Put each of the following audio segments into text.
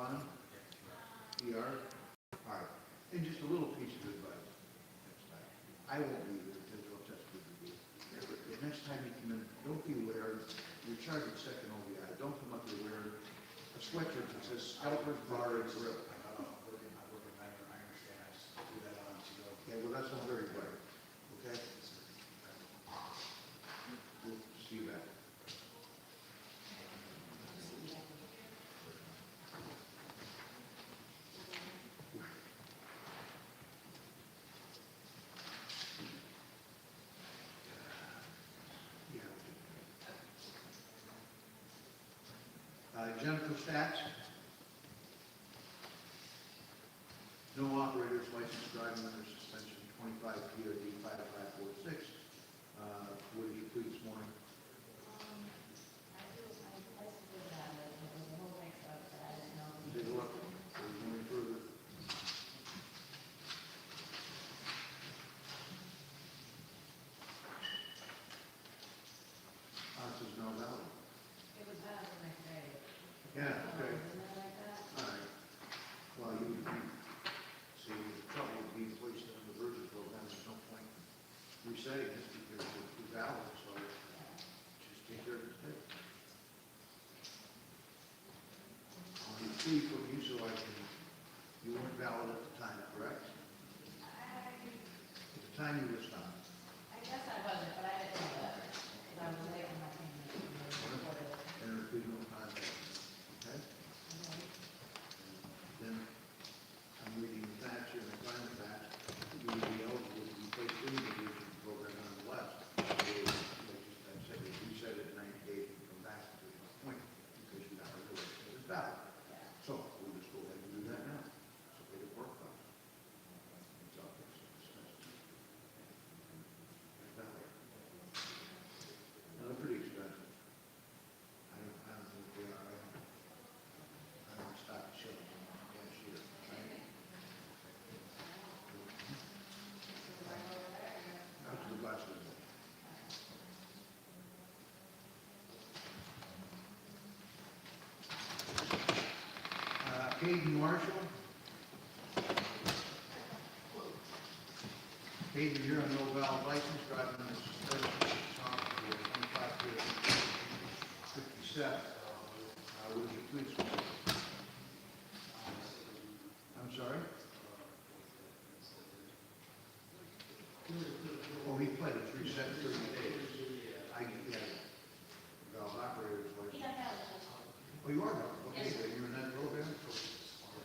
Allen? ER? All right. And just a little piece of advice next time. I won't be there because it'll test good to be. But next time you come in, don't be wearing, you're charged with second OBI. Don't come up here wearing a sweatshirt that says Scalpers Bar and Grill. I understand. I just do that on to go. Yeah, well, that's not very bright. Okay? We'll see you back. Jennifer Stats. No operators licensed driving under suspension 25 PRD 5546. What did you plead this morning? Take a look. There's no further. This is no valid. It was valid the next day. Yeah, okay. Isn't that like that? All right. Well, you see, the trouble with being placed on the version program, there's no point resetting this because it's valid, so just take care of it. I'll be free from you so I can, you weren't valid at the time, correct? At the time you were stopped. I guess I wasn't, but I didn't know that. Because I was late when I came in. And there'll be no time, okay? Then I'm reading the facts here, and I find the facts, you would be eligible to be placed in the division program nonetheless. Like I said, if you said it in 90 days, you come back to the point, because you're not really, it's valid. So we'll just go ahead and do that now. So pay the work cost. It's all fixed. It's valid. Now, they're pretty expensive. I don't think they are. I don't stock the shelf last year. Right? Out to the bus with it. Caden Marshall. Caden, you're on no valid license, driving on the suspension for 25 years, 57. Would you please? I'm sorry? Oh, he pled, it's reset in 30 days. I get that. Valve operator's license. Oh, you are valid. Okay, then you're in that program.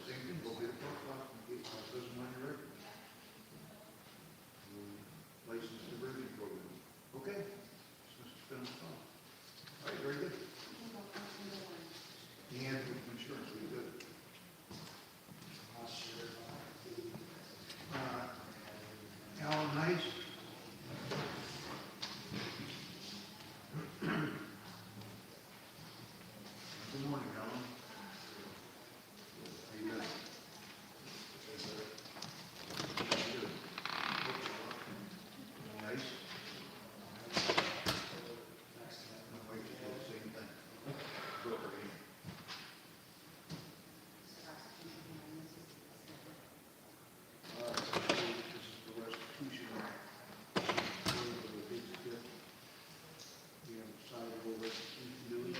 Same thing, go get a pro class and get doesn't when you're ready. License diversion program. Okay. Mr. Spence. All right, very good. The answer with insurance, we good. Alan Heiss. Good morning, Alan. How you doing? Good. Nice. My wife just did the same thing. Go for me. This is the restitution. We have decided what restitution doing.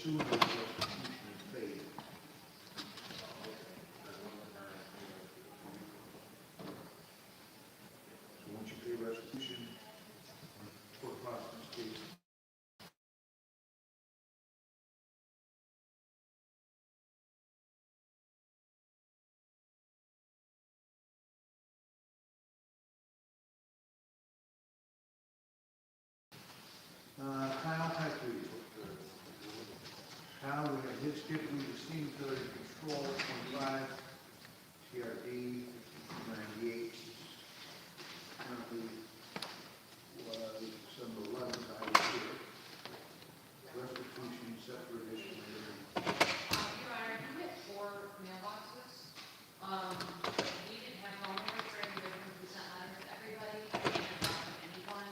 sewer restitution is paid. So once you pay restitution, court process case. Kyle Patrick. Kyle, we have his schedule, the steam failure control, 25, TRD, 98. Currently, was December 11th, I was here. Restitution set for addition later. Your Honor, you get 4 mailboxes. We didn't have homeowners during the different consent letters to everybody. We didn't have anyone.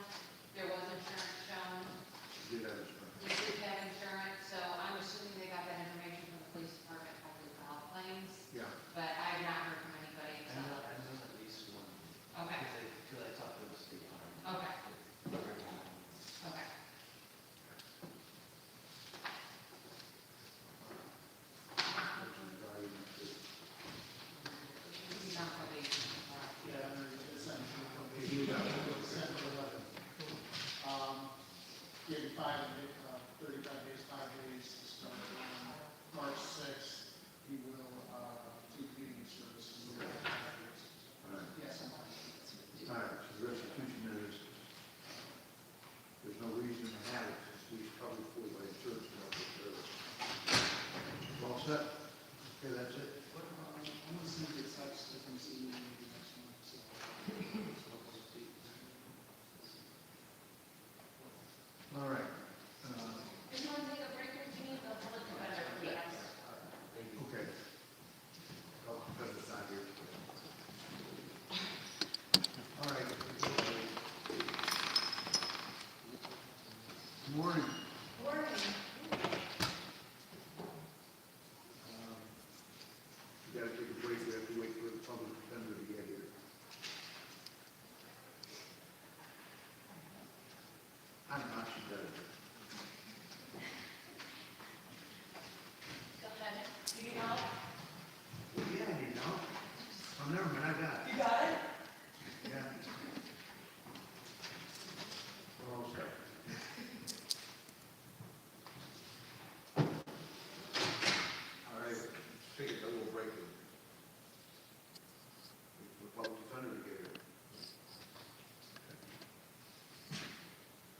There was insurance shown. Did I respond? We did have insurance, so I'm assuming they got that information from the police department, probably file claims. Yeah. But I have not heard from anybody. I know at least one. Okay, Because I talked to the state. okay, okay. This is not probation. Gave 35 days, 5 days, starting on March 6th, he will do cleaning services. Yes, I'm on. All right, so the restitution is, there's no reason to have it, since he's probably fully by insurance. All set? Okay, that's it? I'm going to see if it's such difference in maybe next month, so. All right. If you want to take a break, we need the public defender, please. Okay. I'll put this on here. All right. Morning. Morning. We gotta take a break, we have to wait for the public defender to get here. I'm not sure that. Go ahead. Do you know? Well, yeah, you know. Oh, never mind, I got it. You got it? Yeah. We're all set. All right, take a little break. Wait for the public defender to get here.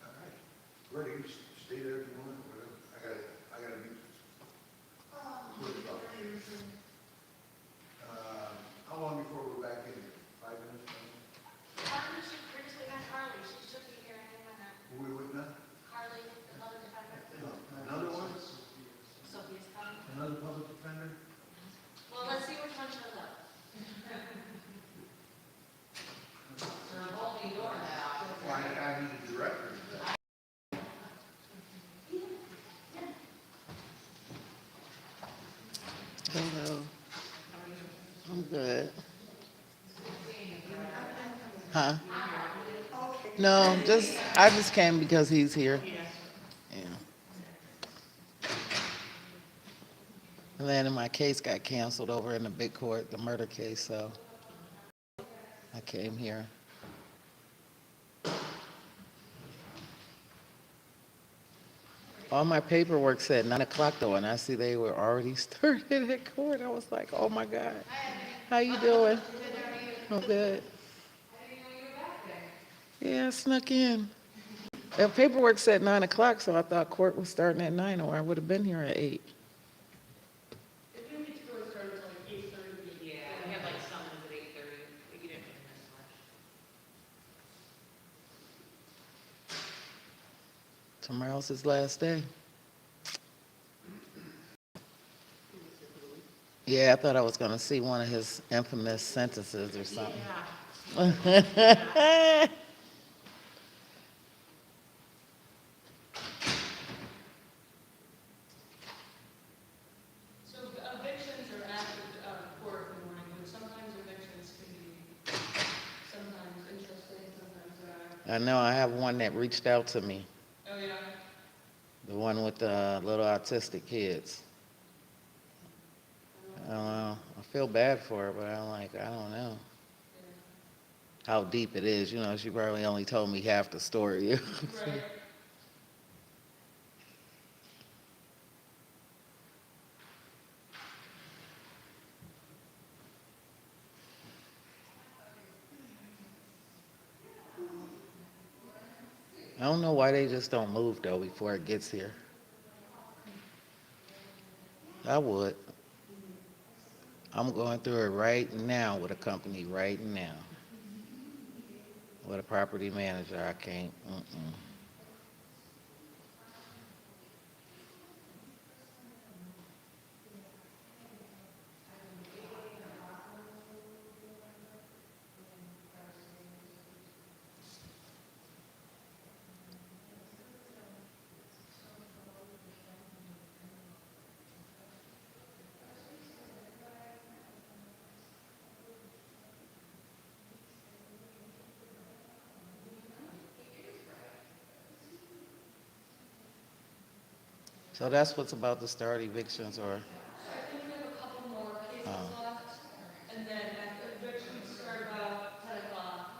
All right. Ready, you stay there if you want, whatever. I gotta use this. How long before we're back in here? 5 minutes? She previously met Carly, she took me here and I met Who we with now? Carly, another defender. Another one? Sophia's coming. Another public defender? Well, let's see which one shows up. It's a revolving door now. Well, I need a director. Hello. I'm good. Huh? No, I just came because he's here. Yeah. And then my case got canceled over in the big court, the murder case, so I came here. All my paperwork said 9 o'clock though, and I see they were already started at court. I was like, oh my God. How you doing? I'm good. Yeah, I snuck in. The paperwork said 9 o'clock, so I thought court was starting at 9, or I would have been here at 8. If you need to go start until like 8:30. Yeah, we have like summons at 8:30, but you didn't miss much. Tomorrow's his last day. Yeah, I thought I was going to see one of his infamous sentences or something. So evictions are after court in the morning, but sometimes evictions can be sometimes interesting, sometimes. I know I have one that reached out to me. Oh, yeah. The one with the little autistic kids. I don't know. I feel bad for her, but I'm like, I don't know how deep it is. You know, she probably only told me half the story. Right. I don't know why they just don't move though before it gets here. I would. I'm going through it right now with a company right now. With a property manager, I can't. Mm-mm. So that's what's about to start evictions or, So I think we have a couple more cases oh. left, and then after evictions start about 10 o'clock.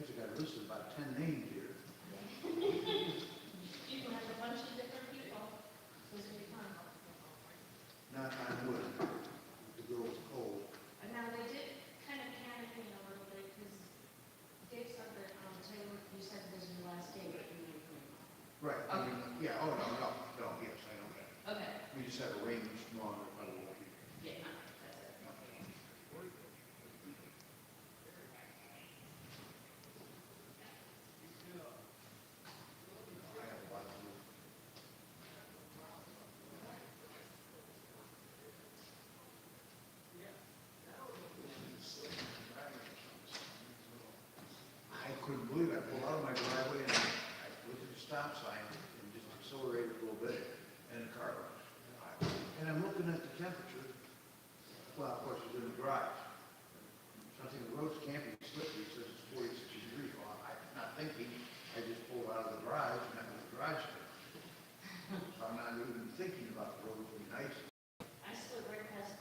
guess I got a list of about 10 names here. You can have a bunch of different people. So it's gonna be fun. Not on wood. The girl's cold. And now they did kind of panic me a little bit because Dave said that, Taylor, you said this is your last day, but you know. Right. I mean, yeah, oh, no, yes, I know that. Okay. We just have arranged longer, by the way. Yeah, no, that's it. I have a lot of them. I couldn't believe it. I pulled out of my driveway and I looked at the stop sign and just accelerated a little bit and the car runs. And I'm looking at the temperature. Well, of course, it's in the garage. Something, the roads can't be slippery, it says it's 46 degrees. Well, I'm not thinking, I just pulled out of the garage and that was the garage door. So I'm not even thinking about the road being nice. I slid right past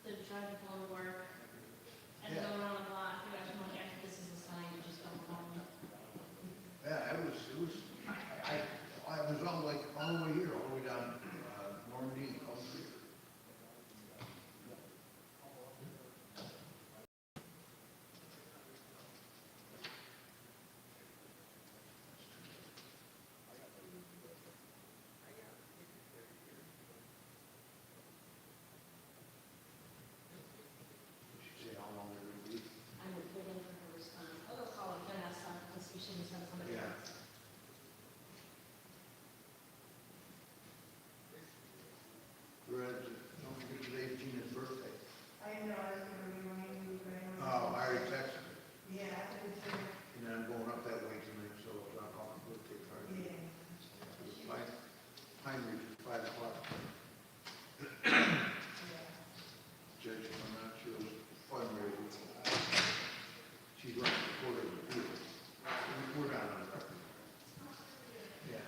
the driving home to work and Yeah. go around the block. You guys know, after this is a sign, you just don't go. Yeah, it was, I was all like, all the way here, all the way down, Normandy, all the way here. You should say how long they're gonna be. I'm waiting for her response. I'll go call her Vanessa because we shouldn't send somebody Yeah. else. Whereas, don't forget today's Gina's birthday. I know, I was gonna remind you, but I know. Oh, I already texted her. Yeah, I could say, And then I'm going up that way tonight, so I'll call the birthday party. yeah. Time reach is 5 o'clock. Yeah. Judge, I'm not sure, it was fundraiser. She's running the quarter of the field. We're not on record. Yeah.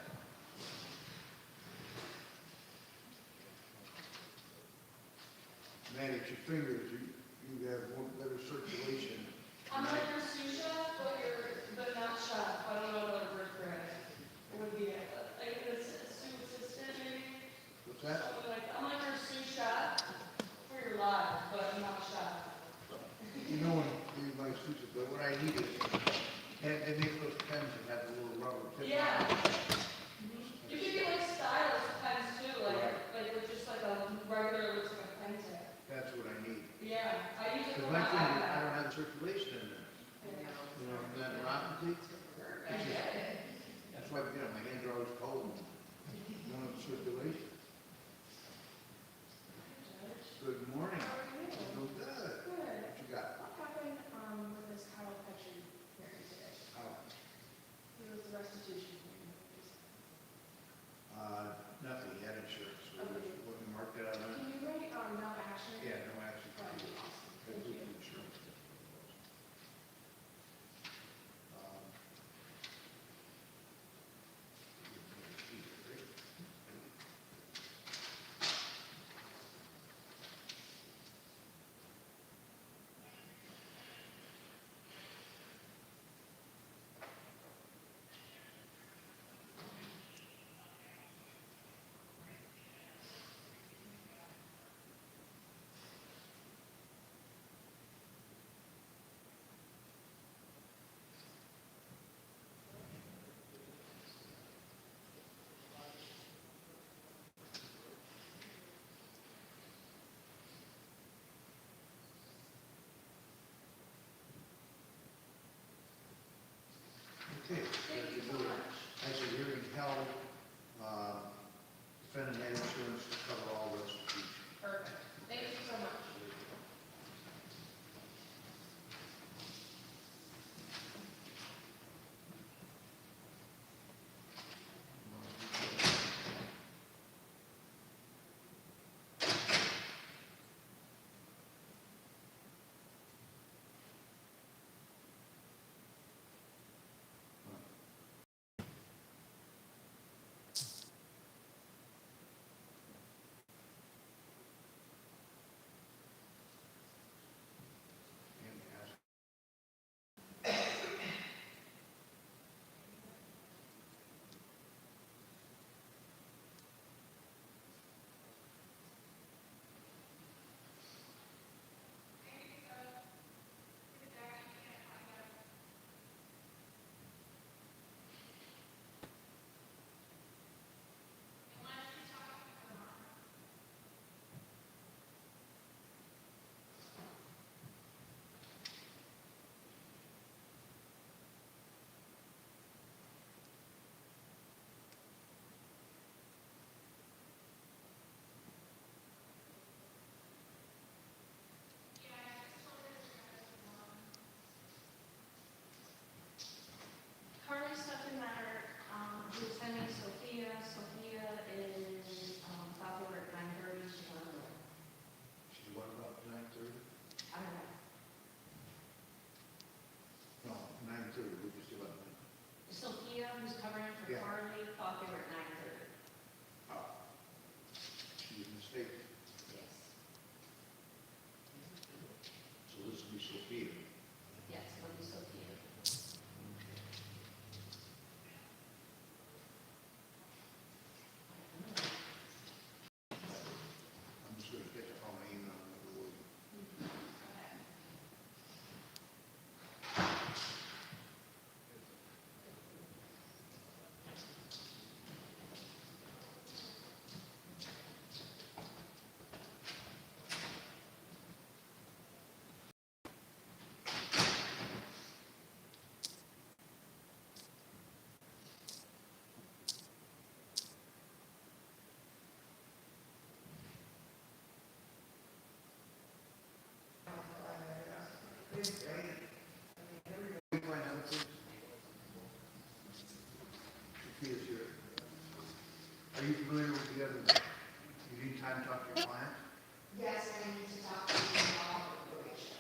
Manage your fingers, you have more better circulation. I'm like your sous chef, but not chef. I don't know what word for it. It would be like a sous assistant maybe. What's that? Something like, I'm like your sous chef for your life, but not chef. You know, when my suits, but what I need is, and they make those pens that have the little rubber tip. Yeah. You can get like stylus pens too, like with just like a regular, looks like a pen tip. That's what I need. Yeah, I use it Because for my my finger, I iPad. don't have circulation in there. You know, that neuropathy. I get it. That's why, you know, my hands are always cold. No circulation. Good morning. How are you? No good. Good. What you got? What happened with this Kyle Petrie hearing today? Oh, It was the restitution hearing. nothing, he had insurance, so we're just looking to mark that out. Can you write no action? Yeah, no action. Right, awesome. Thank you. Insurance. Are you familiar with the other, you need time to talk to your client? Yes, I need to talk to you about probation.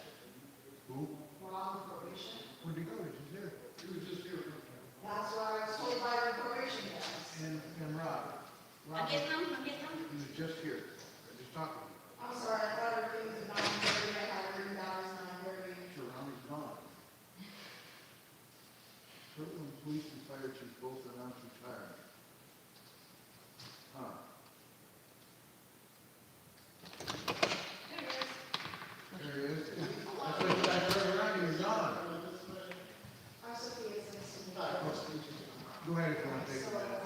Who? We're on probation. Where'd he go? He's here. He was just here. That's what I was told by the probation guys. And Rob. I'm getting them, I'm getting them. He was just here, just talking. I'm sorry, I thought everything was 9:30, I had it written down as 9:30. Sure, how he's gone. Kirtland Police and Fire Chief both announced retirement. Huh. There he is. That's what I heard around, he was gone. I'm Sophia Simpson. Go ahead if you want to take a minute.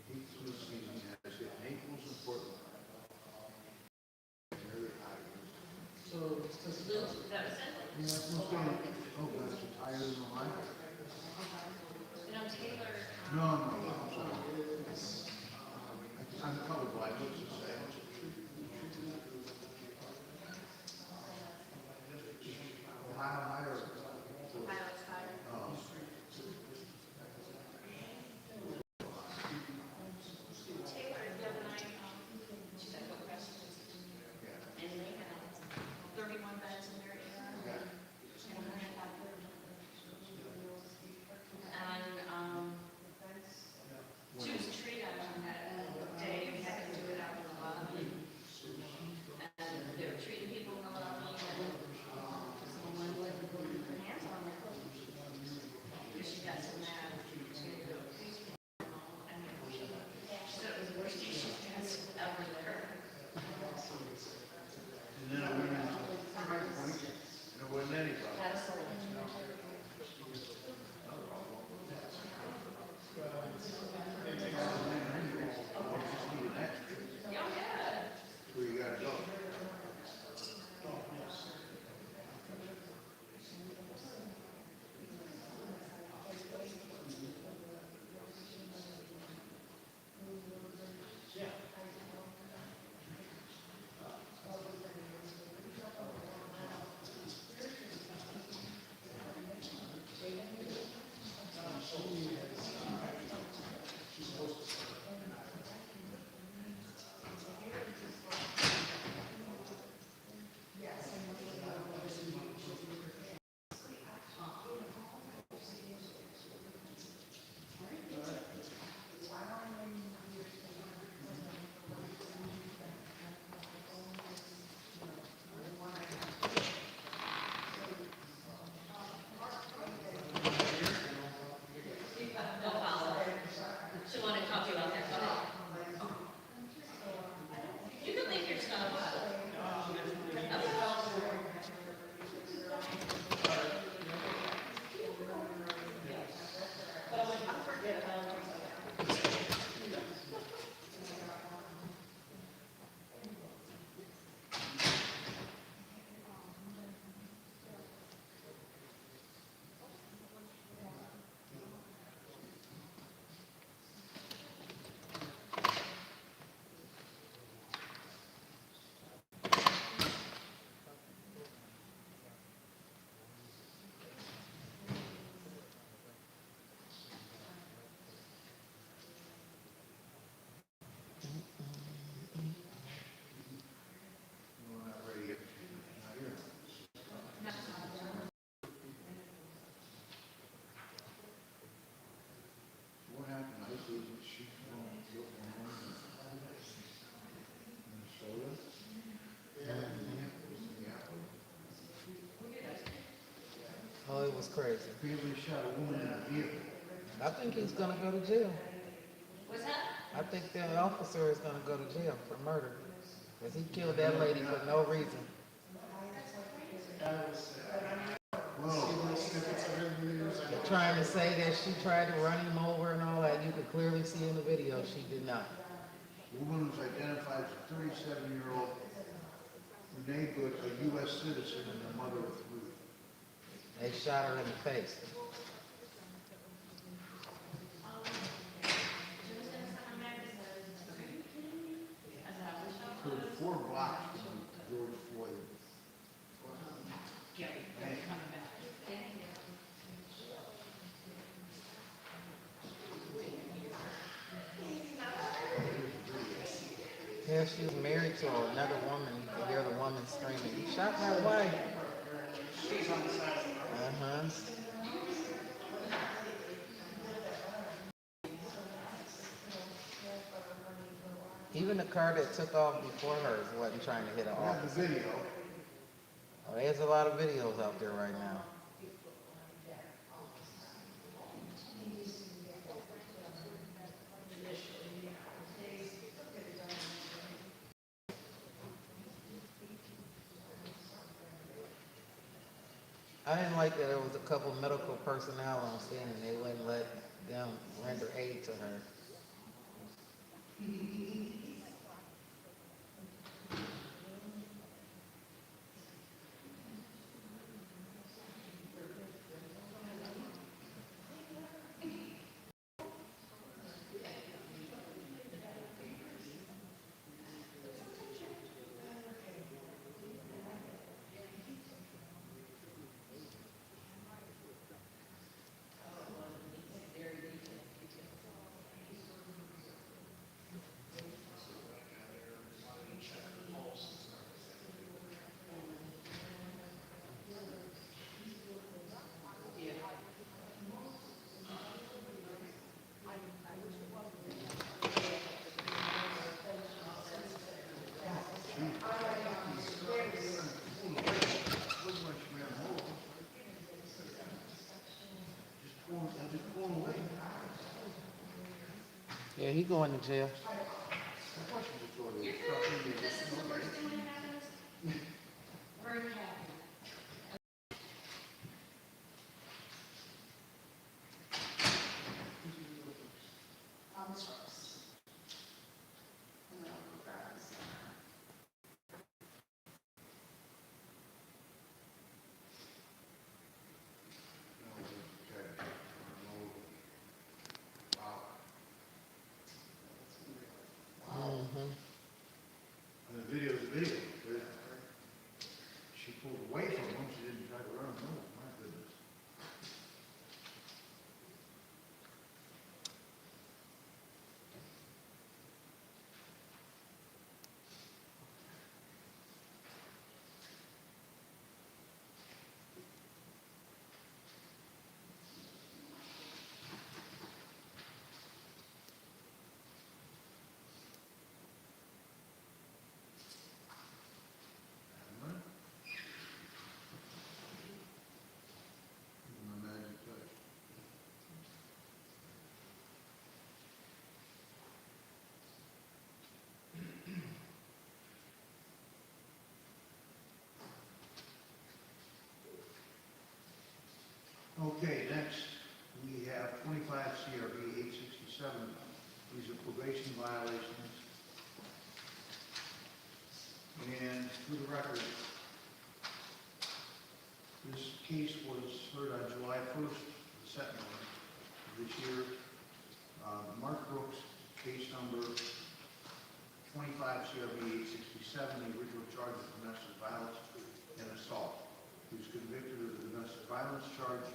Heat flu season has hit Naples and Portland. Very high. That was it? Yeah, what's going on? Oh, that's higher than the line? You know, Taylor. No, I'm sorry. I'm colorblind, what's it say? Ohio higher? Ohio's higher. Oh. Taylor, the other night, she's at Book Fest, and they had 31 beds in their area. And, she was treated on that day, we had to do it out in the lobby. And they were treating people in the lobby, and someone would put her hands on them. Because she got so mad to the police. And she said it was the worst thing she's ever heard. And then it went into the right point, and it wasn't anybody. That's the Where you gotta go. She wanted to talk to you about that. You can leave your stuff. But I'm like, I forget about it. We're not ready yet. Not here. What happened? I see that she from Oklahoma, Minnesota. Minneapolis. Oh, it was crazy. Family shot a woman in a vehicle. I think he's gonna go to jail. What's that? I think the officer is gonna go to jail for murder. Because he killed that lady for no reason. Whoa. Snippets of it in the news. They're trying to say that she tried to run him over and all that. You could clearly see in the video she did not. The woman was identified as a 37-year-old Renee Good, a U.S. citizen and the mother of three. They shot her in the face. Yeah, she was married to another woman. You could hear the woman screaming, "You shot my wife." She's on the side of the road. Uh-huh. Even the car that took off before hers wasn't trying to hit an We have the officer. video. Oh, there's a lot of videos out there right now. I didn't like that there was a couple medical personnel on scene and they wouldn't let them render aid to her. Yeah, he going to jail. This is the worst thing that happens? Very happy. On the trucks. And then I'll go grab this. Mm-hmm. And the video's a video. She pulled away from him, she didn't try to run him over, my goodness. My magic touch. Okay, next, we have 25 CRB 867. These are probation violations. And for the record, this case was heard on July 1st, the second one of this year. Mark Brooks, case number 25 CRB 867, the original charge of domestic violence and assault. He was convicted of the domestic violence charge,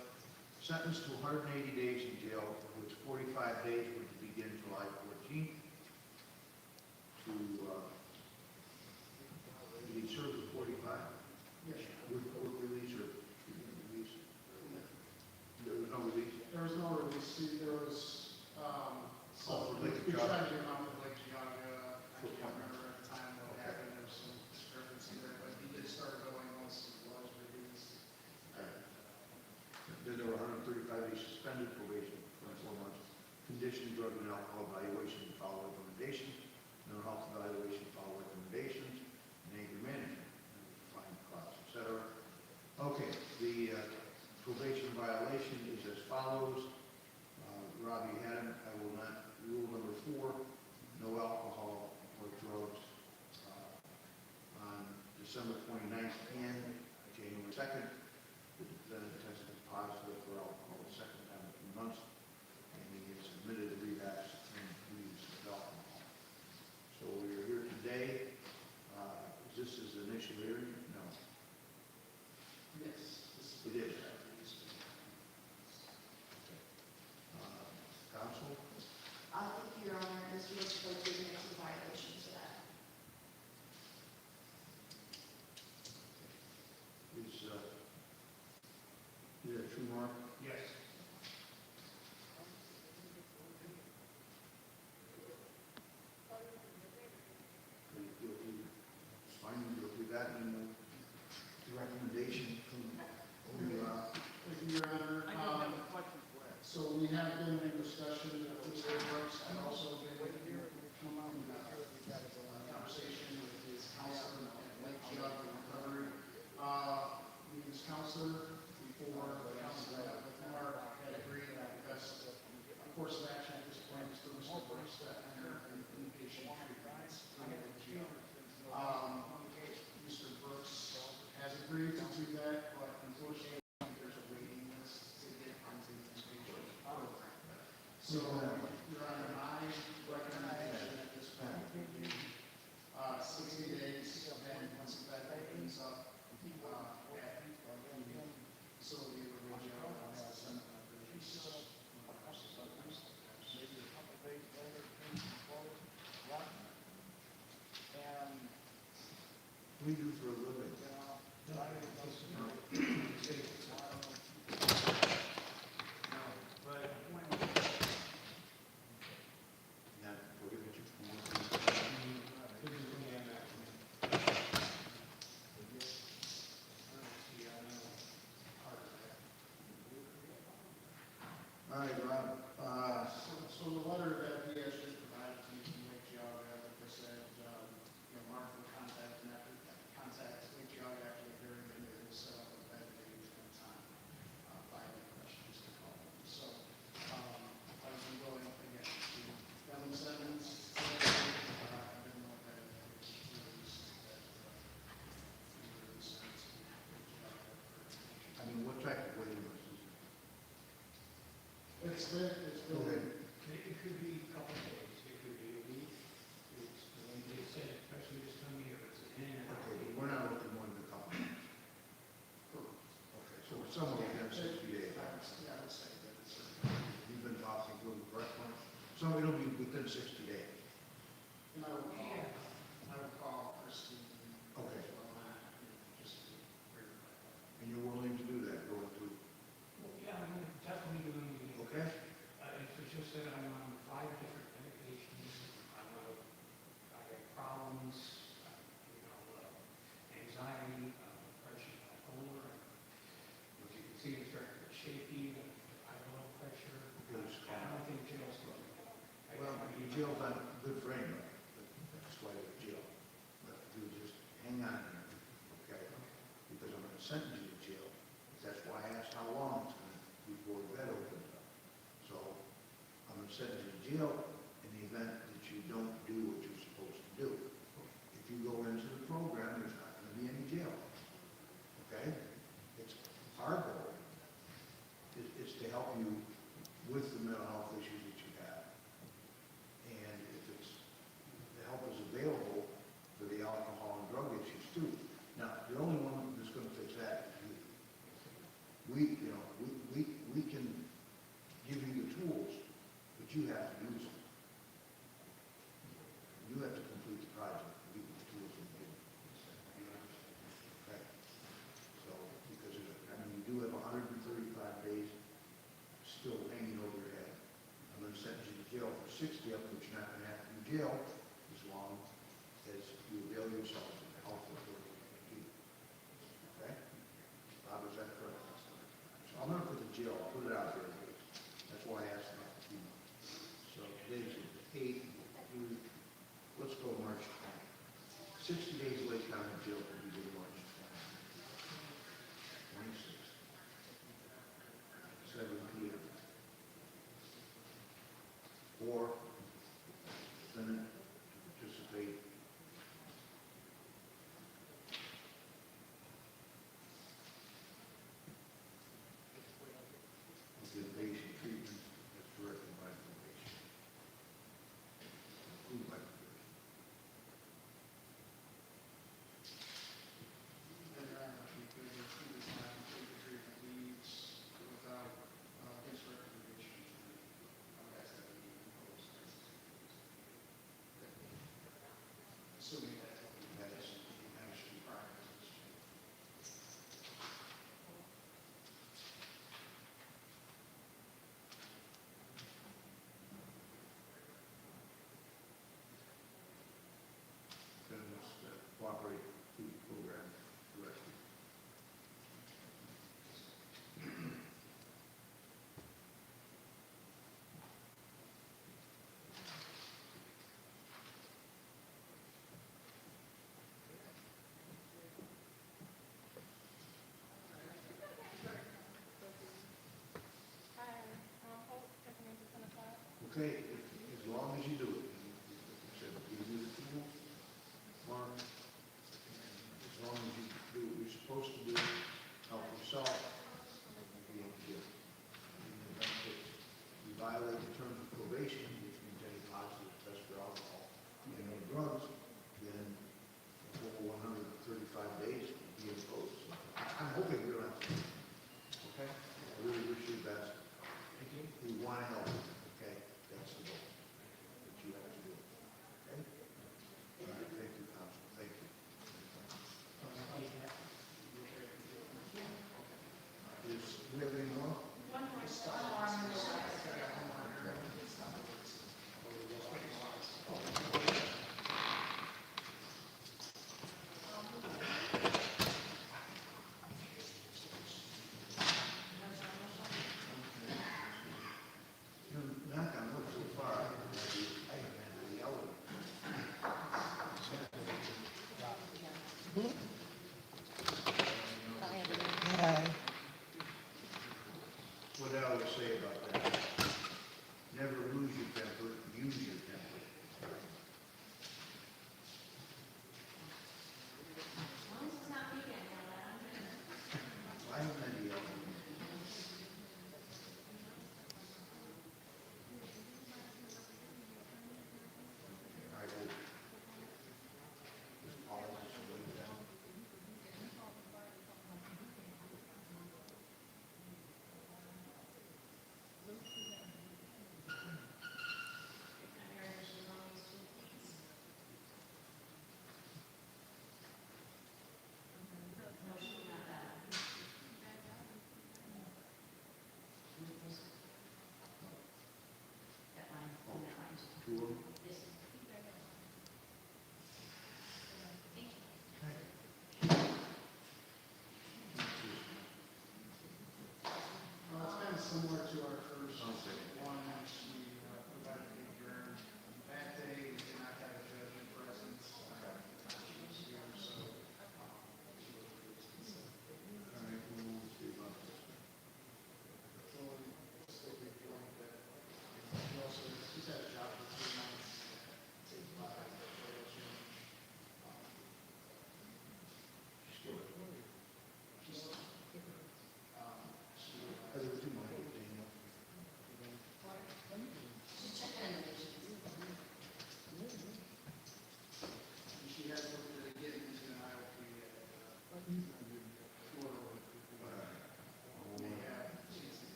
sentenced to 180 days in jail, of which 45 days were to begin July 14th. Did he serve the 45? Yes. With release or release? There was no release? There was no release, there was, Oh, for Lake we Geogga. tried to get him out of Lake Geogga. I can't remember at the time what happened, there was some discrepancy there, but he did start going once he was released. Then there were 135 days suspended probation, 24 months, conditioned drug and alcohol evaluation, follow recommendations, mental health evaluation, follow recommendations, and anger management, fine class, etc. Okay, the probation violation is as follows. Robbie had him, I will not, rule number 4, no alcohol or drugs on December 29th and January 2nd. The defendant tested positive for alcohol the second time in 2 months, and he has submitted a relapse and use of alcohol. So we are here today. Is this his initial hearing? No. Yes. It is. Counsel? Thank you, Your Honor, Mr. Lipscomb did make some violations of that. we have been in discussion with Mr. Brooks, and also been in conversation with his counselor at Lake Geog Recovery. His counselor, before the counselor with Mark, had agreed that the best course of action at this point is for Mr. Brooks to enter an inpatient treatment in Lake Geog. Mr. Brooks has agreed to do that, but unfortunately, there's a waiting list to get onto the inpatient program. So, Your Honor, my recommendation at this point would be 60 days, and once that opens up at the facility where we are, I'll send them the release. We do for a living. Not forget what All right, Rob, So the letter that he has just provided to me from Lake Geog, like I said, Mark will contact Lake Geog after the hearing, and they will set up a bed date and time, by any questions to call. So, I was willing, again, to have them send this, and then know that it's released, that, sent to Lake Geog. I mean, what type of waiting list is it? It's been, Go ahead. It could be a couple of days, it could be a week, it's, when they said, especially this time of year, it's an Okay, but we're not looking more than a couple. Okay, so somewhere within 60 days. I would say that it's. You've been talking to the correct one? So it'll be within 60 days. And I would call Christine. Okay. Just to verify that. And you're willing to do that, going to, Well, yeah, I'm definitely doing it. okay? It's just that I'm on 5 different medications, I have problems, anxiety, depression, bipolar, as you can see, it's very shaky, high blood pressure. Good. I don't think jail's good. Well, your jail's on a good frame, that's why they're jail. But you just hang on here, okay? Because I'm gonna sentence you to jail. That's why I asked how long it's gonna, before the bed opens up. So, I'm gonna sentence you to jail in the event that you don't do what you're supposed to do. If you go into the program, there's not gonna be any jail. Okay? It's our goal is to help you with the mental health issues that you have. And if it's, the help is available for the alcohol and drug issues too. Now, the only one that's gonna fix that is you. We can give you the tools, but you have to use them. You have to complete the project, to give you the tools and give them. Okay? So, because, you do have 135 days still hanging over your head. I'm gonna sentence you to jail for 60 of them, but you're not gonna have to be in jail as long as you avail yourself of the health authority that you. Okay? Bob, is that correct? So I'm gonna put the jail, I'll put it out there. That's why I asked about the FEMA. So today's the 8th, let's go March 20th. 60 days Lake County Jail will be good March 26th. 7 p.m. Or defendant to participate with inpatient treatment as directed by probation. Approved by probation. okay, as long as you do it. I said, give you the tools, learn, as long as you do what you're supposed to do, help yourself, be able to. You violate the terms of probation, which means any positive test for alcohol, and no drugs, then the whole 135 days will be imposed. I'm hoping we don't have to. Okay? I really wish you the best. Thank you. We want to help you, okay? That's the goal that you have to do. Okay? All right, thank you, Council. Thank you. Do we have any more? Knock on wood so far, I haven't had to yell at you. Hi. What I always say about that, never lose your temper, use your temper. As long as it's not weekend, I'm Why haven't I yelled? I hope. Just pause and wait down.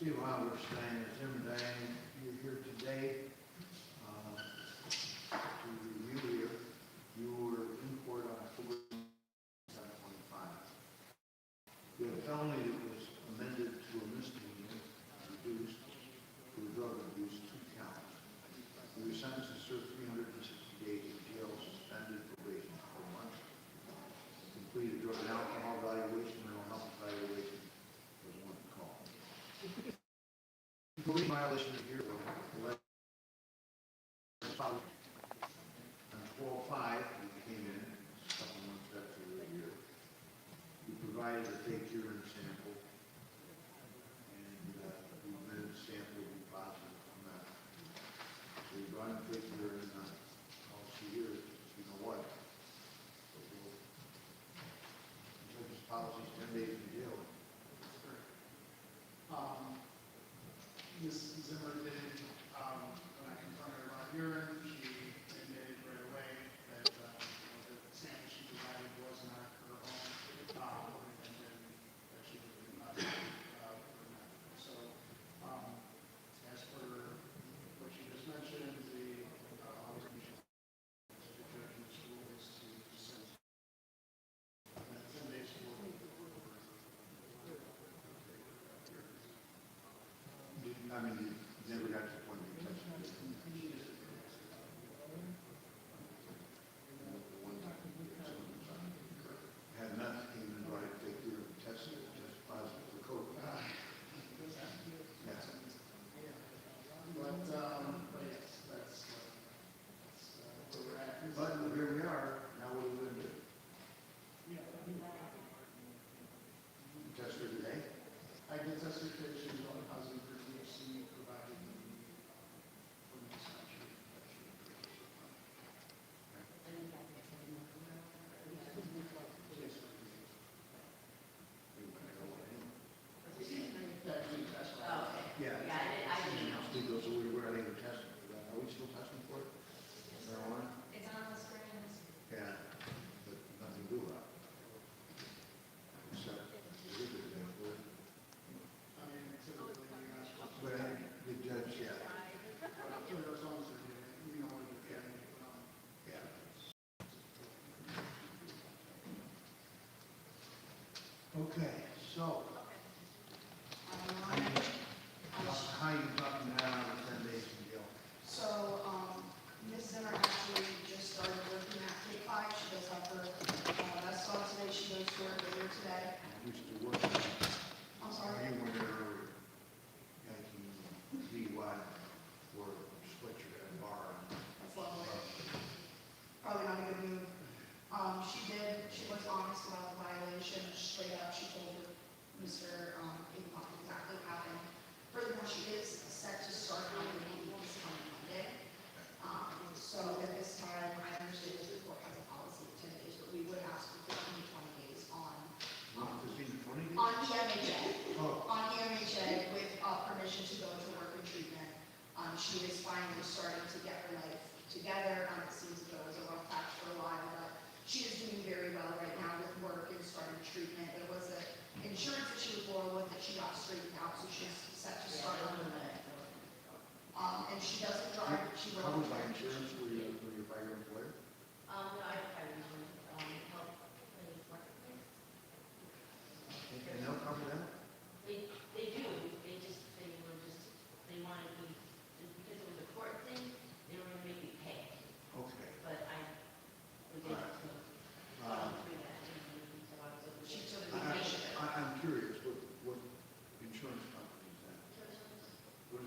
Steve, while we're staying, Tim and Diane, you're here today to review here. You were in court on October 7/25. You had a felony that was amended to a misdemeanor, reduced to a drug abuse, 2 counts. You were sentenced to serve 360 days in jail, suspended probation for 4 months. Completed drug and alcohol evaluation, mental health evaluation was one call. The only violation here was on 12/5, you came in, a couple months after the year. You provided a fake urine sample, and you admitted the sample would be positive on that. So you brought in fake urine, all she hears, you know what? So we'll judge's policy is 10 days in jail. Ms. Zimmer did, when I confronted her about urine, she admitted right away that, the sample she provided was not her own, and then that she was not, so, as for what she just mentioned, the judge's rule is to send 10 days to I mean, you never got to the point where you touched it. One time, had meth, came in, brought it, take your test, test positive for COVID. That's it. But yes, that's where we're at. But here we are, now what are we going to do? You test her today? I did test her today, she was on positive for THC, provided from the dispensary. Yeah. I didn't know. Steve goes, so we're not even testing for that. Are we still testing for it? Marijuana? It's on the screen. Yeah, but nothing to do about it. Except, we did it for it. I mean, typically, you're not supposed to. But I think the judge, yeah, But as long as they're doing it, you know what you're getting. yeah. Okay, so, how you talking that out of 10 days in jail? So, Ms. Zimmer actually just started working at K-5. She does have her, that's all today. She goes to work earlier today. Used to work, you I'm sorry. were there, making DUI or switcher at a bar. That's lovely. Probably not a good move. She was honest about the violation, straight up. She told Mr. Pinkpop exactly what happened. Furthermore, she is set to start on the meeting this coming Monday. So at this time, I understand this report has a policy of 10 days, but we would ask for 15 to 20 days on 15 to 20 days? EMHA. Oh, On EMHA with permission to go to work and treatment. She is finally starting to get her life together. It seems as though it was a rough patch for a while, but she is doing very well right now with work and starting treatment. There was an insurance that she was born with that she got straightened out, so she's set to start on Monday. And she doesn't drive. She will. covered by insurance, were you by your employer? No, I have help. And they'll cover that? They do, they wanted me, just because it was a court thing, they were gonna make me pay, Okay. but we did, so, through that, so I was able to. She took vacation. I'm curious, what insurance company is that? What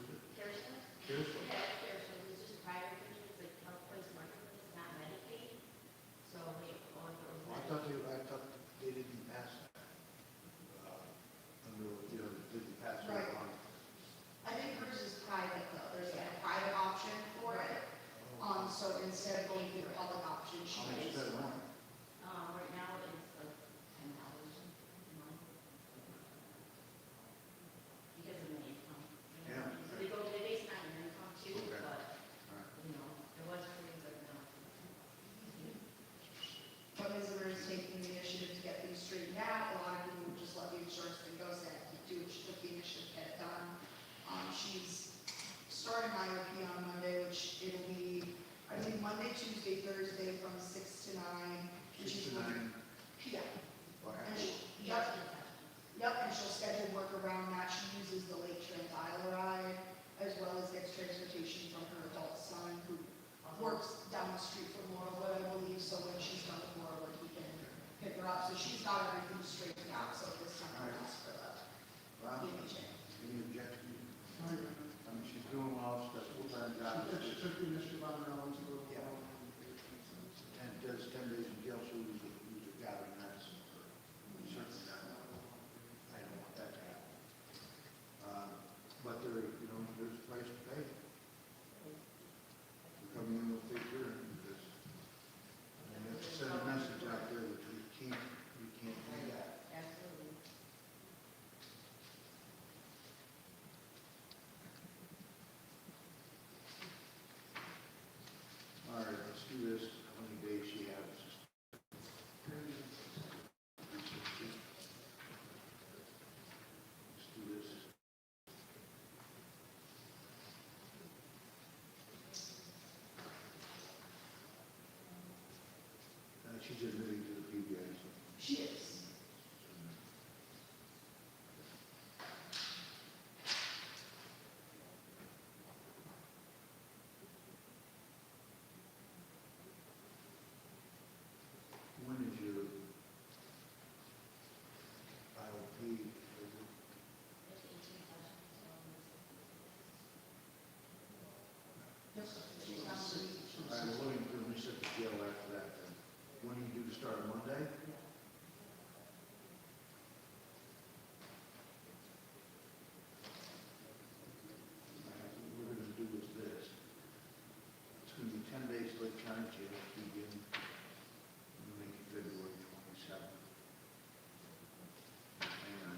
she's 6 to 9, Yeah, or and after. yep, and she'll schedule work around that. She uses the Lake Trans Isle ride, as well as gets transportation from her adult son, who works down the street from Laurelwood, I believe, so when she's done with Laurelwood, he can pick her up. So she's got everything straightened out, so this time I asked for the Well, EMHA. any objections? I mean, she's doing well, she's got a full-time job. She took the initiative on her own to go. Yeah. And does 10 days in jail, so use a gathering medicine for certainly not. I don't want that to happen. But there's a price to pay. We're coming in with big hearing because, and we have to send a message out there that we can't do that. Absolutely. All right, let's do this. How many days she has? 360. Let's do this. She's admitting to the PBA, so. She is. When is your IOP? It's 18 sessions, Yes, she's not free. I'm willing to reset the jail after that. Then. When are you due to start on Monday? What we're going to do is this. It's going to be 10 days Lake County Jail to begin. We'll make it February 27th. Hang on.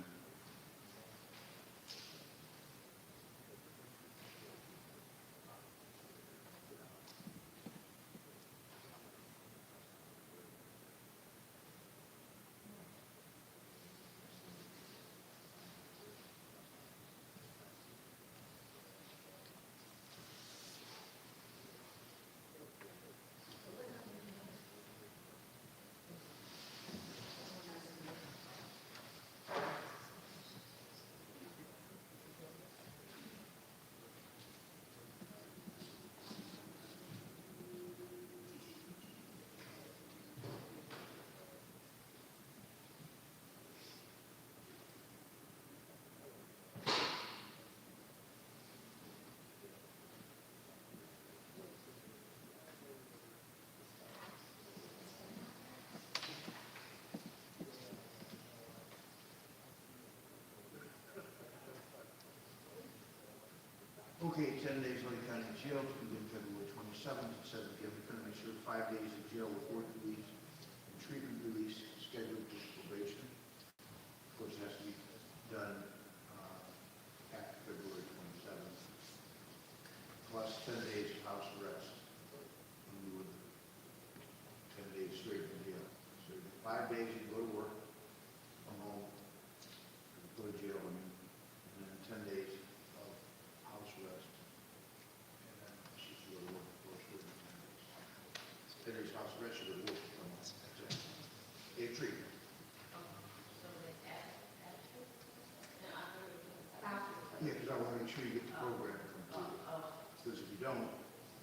Okay, 10 days Lake County Jail to begin February 27th at 7 p.m. We're going to make sure 5 days of jail with work release and treatment release scheduled for probation. Of course, it has to be done after February 27th. Plus 10 days of house arrest. And we would 10 days straight in jail. So 5 days you go to work, come home, go to jail, and then 10 days of house arrest. And then she's going to work, of course, within 10 days. 10 days house arrest, she would work, come home. That's it. They treatment. so it's after? No, After. Yeah, because I want to make sure you get the program complete. Oh, Because if you don't,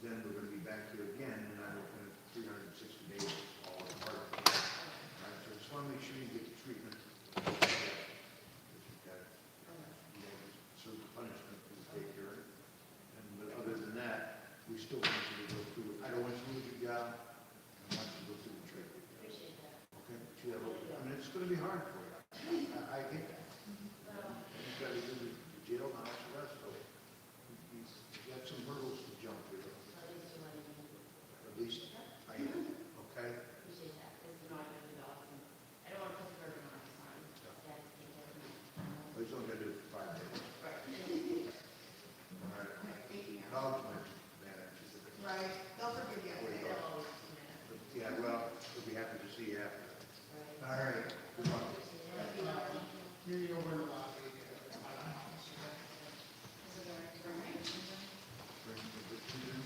then we're going to be back here again, and I'm looking at 360 days all apart. All right, so just want to make sure you get the treatment. Because you've got, certain punishment to take care of. And but other than that, we still want you to go through it. I don't want you to lose your job. I want you to go through the treatment. appreciate that. Okay? But you have, I mean, it's going to be hard for you. I get that. You've got to do the jail and house arrest, so you've got some hurdles to jump through. At least you want to At least I am, okay? appreciate that, because you know I really awesome. I don't want to put the burden on my son. Dad, take care of me. Well, he's only got to do it for 5 days. Right. All right. Thank you. Acknowledgement, man. Right, they'll forgive you. They'll always do that. Yeah, well, we'll be happy to see you after. Right. All right, good luck. Thank you. Here you over in the lobby. Bring the children.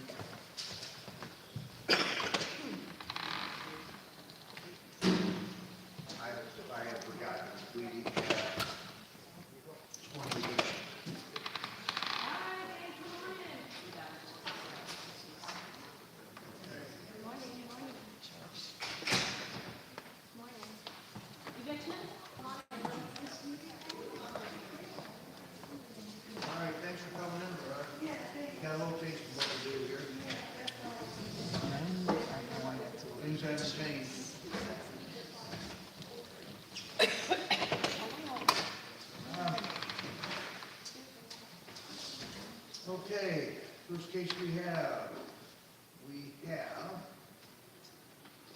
mellow taste of what we do here. Things haven't changed. Okay, first case we have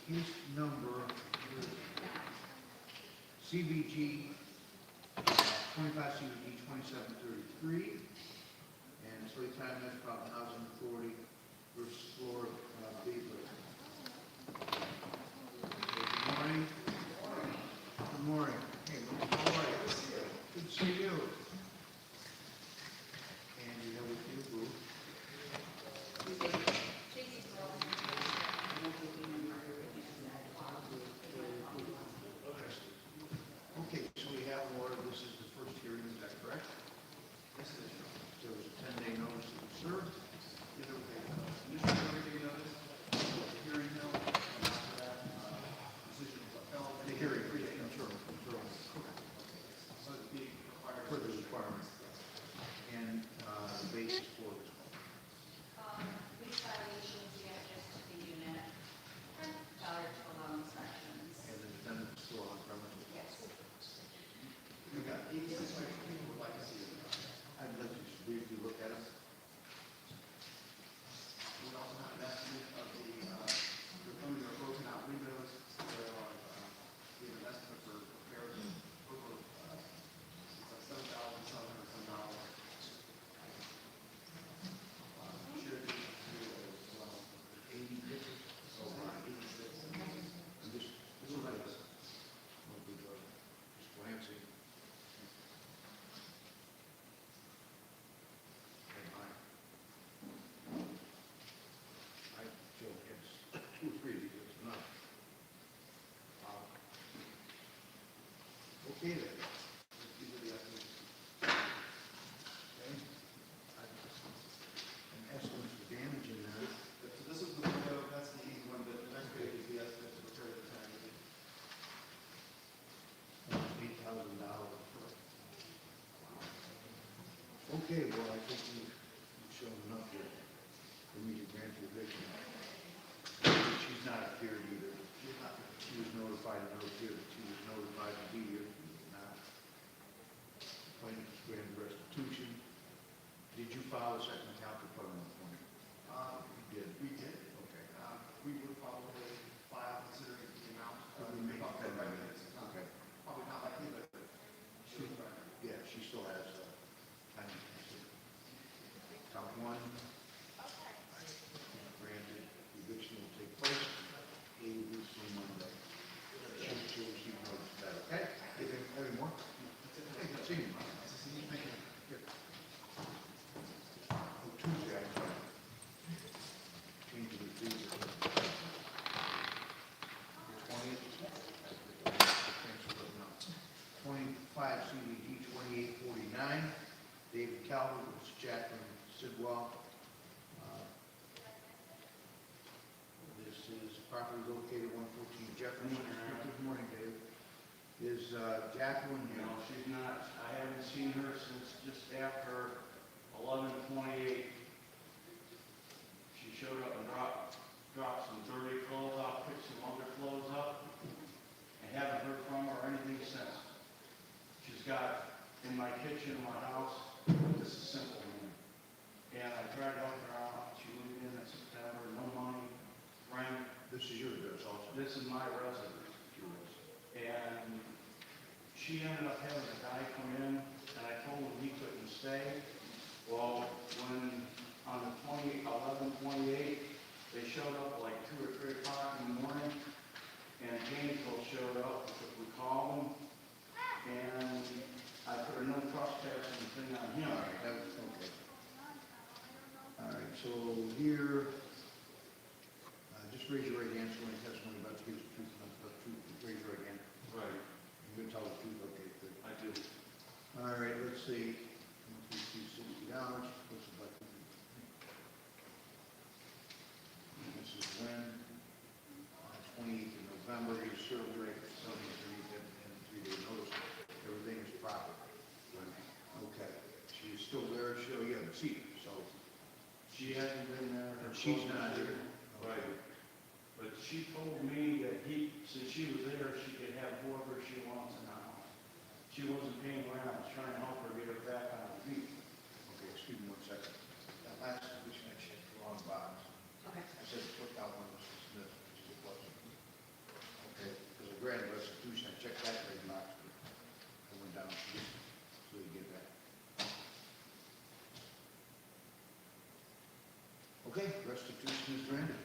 case number CBG 25 CBG 2733, and Slate Time Metropolitan Housing Authority versus Florida Beaver. Good morning. Good morning. Hey, how are you? Good to see you. And you have with you, Boo. Okay, so we have more. This is the first hearing, is that correct? Yes, it is. There was a 10-day notice to be served. Yeah, there was a initial 30-day notice, hearing held, and after that, decision was upheld. The hearing, I'm sure. So it's being required. For the requirement. And the basis for this one. Lease violations, you have just the unit, failure to allow inspections. And the defendant is still on premises. Yes. We've got 86 people would like to see it. I'd like to just briefly look at it. We also have an estimate of the coming or broken out windows. There are, we have an estimate for repairs over, it's like $7,700 some dollars. Should be, well, 80 pictures. so 86. I'm just, this is like, what we do, just glancing. And I feel it's 2 or 3 because it's enough. Okay then. These are the estimates. Okay. An estimate for damage in there. So this is the window, that's the easy one, but the next page is the estimate to repair the tank. $8,000. Okay, well, I think we've shown enough here for me to grant the eviction. She's not appeared either. She's not here. She was notified to not appear, she was notified to be here, not. Plaintiff's granted restitution. Did you file a second counterclaim for me? You did? We did. Okay. We would probably file considering the amount. We make it 10 by minutes. Okay. Probably not likely, but she would. Yeah, she still has, time to consider. Count 1. Granted, eviction will take place, A will be seen Monday. She'll receive notice of that, okay? Any more? Hey, good seeing you. Thank you. Here. Oh, Tuesday, I'm sorry. Change the freezer. The 20th. Thanks for letting know. 25 CDD 2849, David Calvert, Ms. Jacqueline Sidwell. This is property located 114 Jefferson. Good morning, Dave. Is Jacqueline here? No, she's not. I haven't seen her since just after 11:28. She showed up and dropped some dirty clothes off, picked some other clothes up. I haven't heard from her or anything since. She's got in my kitchen, in my house, this is simple, man. And I tried to help her out. She moved in September, no money, rent. This is your address also. This is my residence. And she ended up having a guy come in, and I told him he couldn't stay. Well, when on the 11/28, they showed up like 2 or 3 o'clock in the morning, and Janesville showed up, we called them, and I put a no trespassing thing on him. All right, that was, okay. All right, so here, just raise your right hand, so any testimony about the truth, nothing but the truth, raise your right hand. Right, You're gonna tell the truth, okay, good. I do. All right, let's see. $60. What's the button? This is when, 28th of November, you served her at 73 and 3-day notice. Everything is proper. Okay. She's still there, you haven't seen her, so She hasn't been there. And she's not here. Right. But she told me that since she was there, she could have whoever she wants in the house. She wasn't paying rent, I was trying to help her get her back on her feet. Okay, excuse me 1 second. That last position I checked the wrong box. Okay. I said took out one of Mr. Smith, which it wasn't. Okay, because the grand restitution, I checked that red box, but I went down to this, so you get that. Okay, restitution is granted.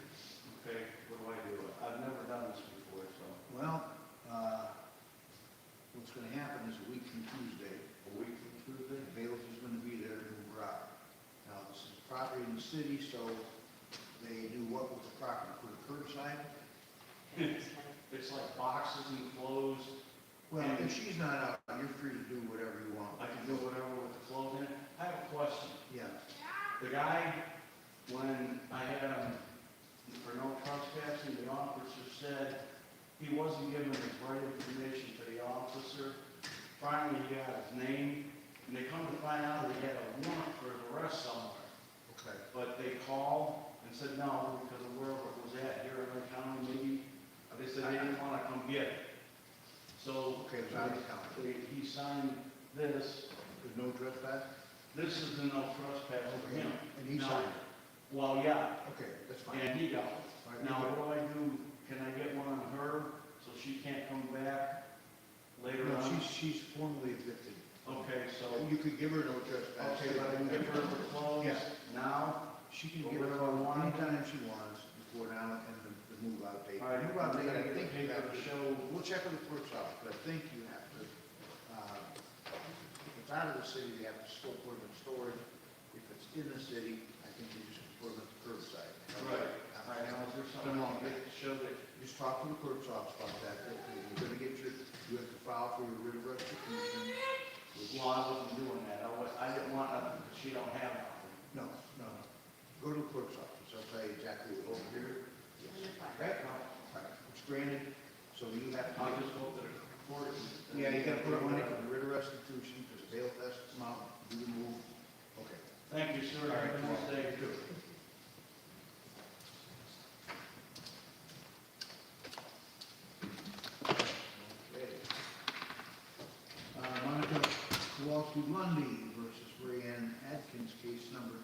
Okay, what do I do? I've never done this before, so. Well, what's gonna happen is a week from Tuesday, A week from Tuesday? the bailiff is gonna be there to move her out. Now, this is property in the city, so they do what with the property, put a curbside? It's like boxes and clothes. Well, if she's not out, you're free to do whatever you want. I can do whatever with the clothes in it. I have a question. Yeah, The guy, when I had him for no trespassing, the officer said he wasn't giving the right information to the officer. Finally, he got his name, and they come to find out he had a warrant for his arrest somewhere. okay. But they called and said no, because of where it was at here in Lake County, maybe. They said they didn't want to come get it. So, Okay, it was out of county. he signed this. There's no trespass? This is the no trespass for him. And he Now- signed it? Well, yeah, Okay, that's fine. and he got it. All right, Now, what do I do? Can I get one on her so she can't come back later No, on? she's formally evicted. Okay, so, You could give her no trespass. okay, but I can give her the clothes Yeah. now? She can Or give her whatever I want. anytime she wants before now and the move out date. All right, Move out I date, I gotta think get you the have paper to to show. We'll check with the clerk's office, but I think you have to, if it's out of the city, you have to still put them in storage. If it's in the city, I think you just put them at the curbside. Right. All right, now, is there something I can get to show that? Just talk to the clerk's office about that. You're gonna get you have to file for your writ of restitution. Well, I wasn't doing that. I didn't want nothing because she don't have nothing. No, no, no. Go to the clerk's office, I'll tell you exactly what over here. Okay? All right, it's granted, so you have to. I'll just go to the court. Yeah, you gotta put up money for the writ of restitution, because the bail test come out, do the move. Okay. Thank you, sir. Have a nice day. Okay. Monica Kowalski Lundy versus Ray Ann Adkins, case number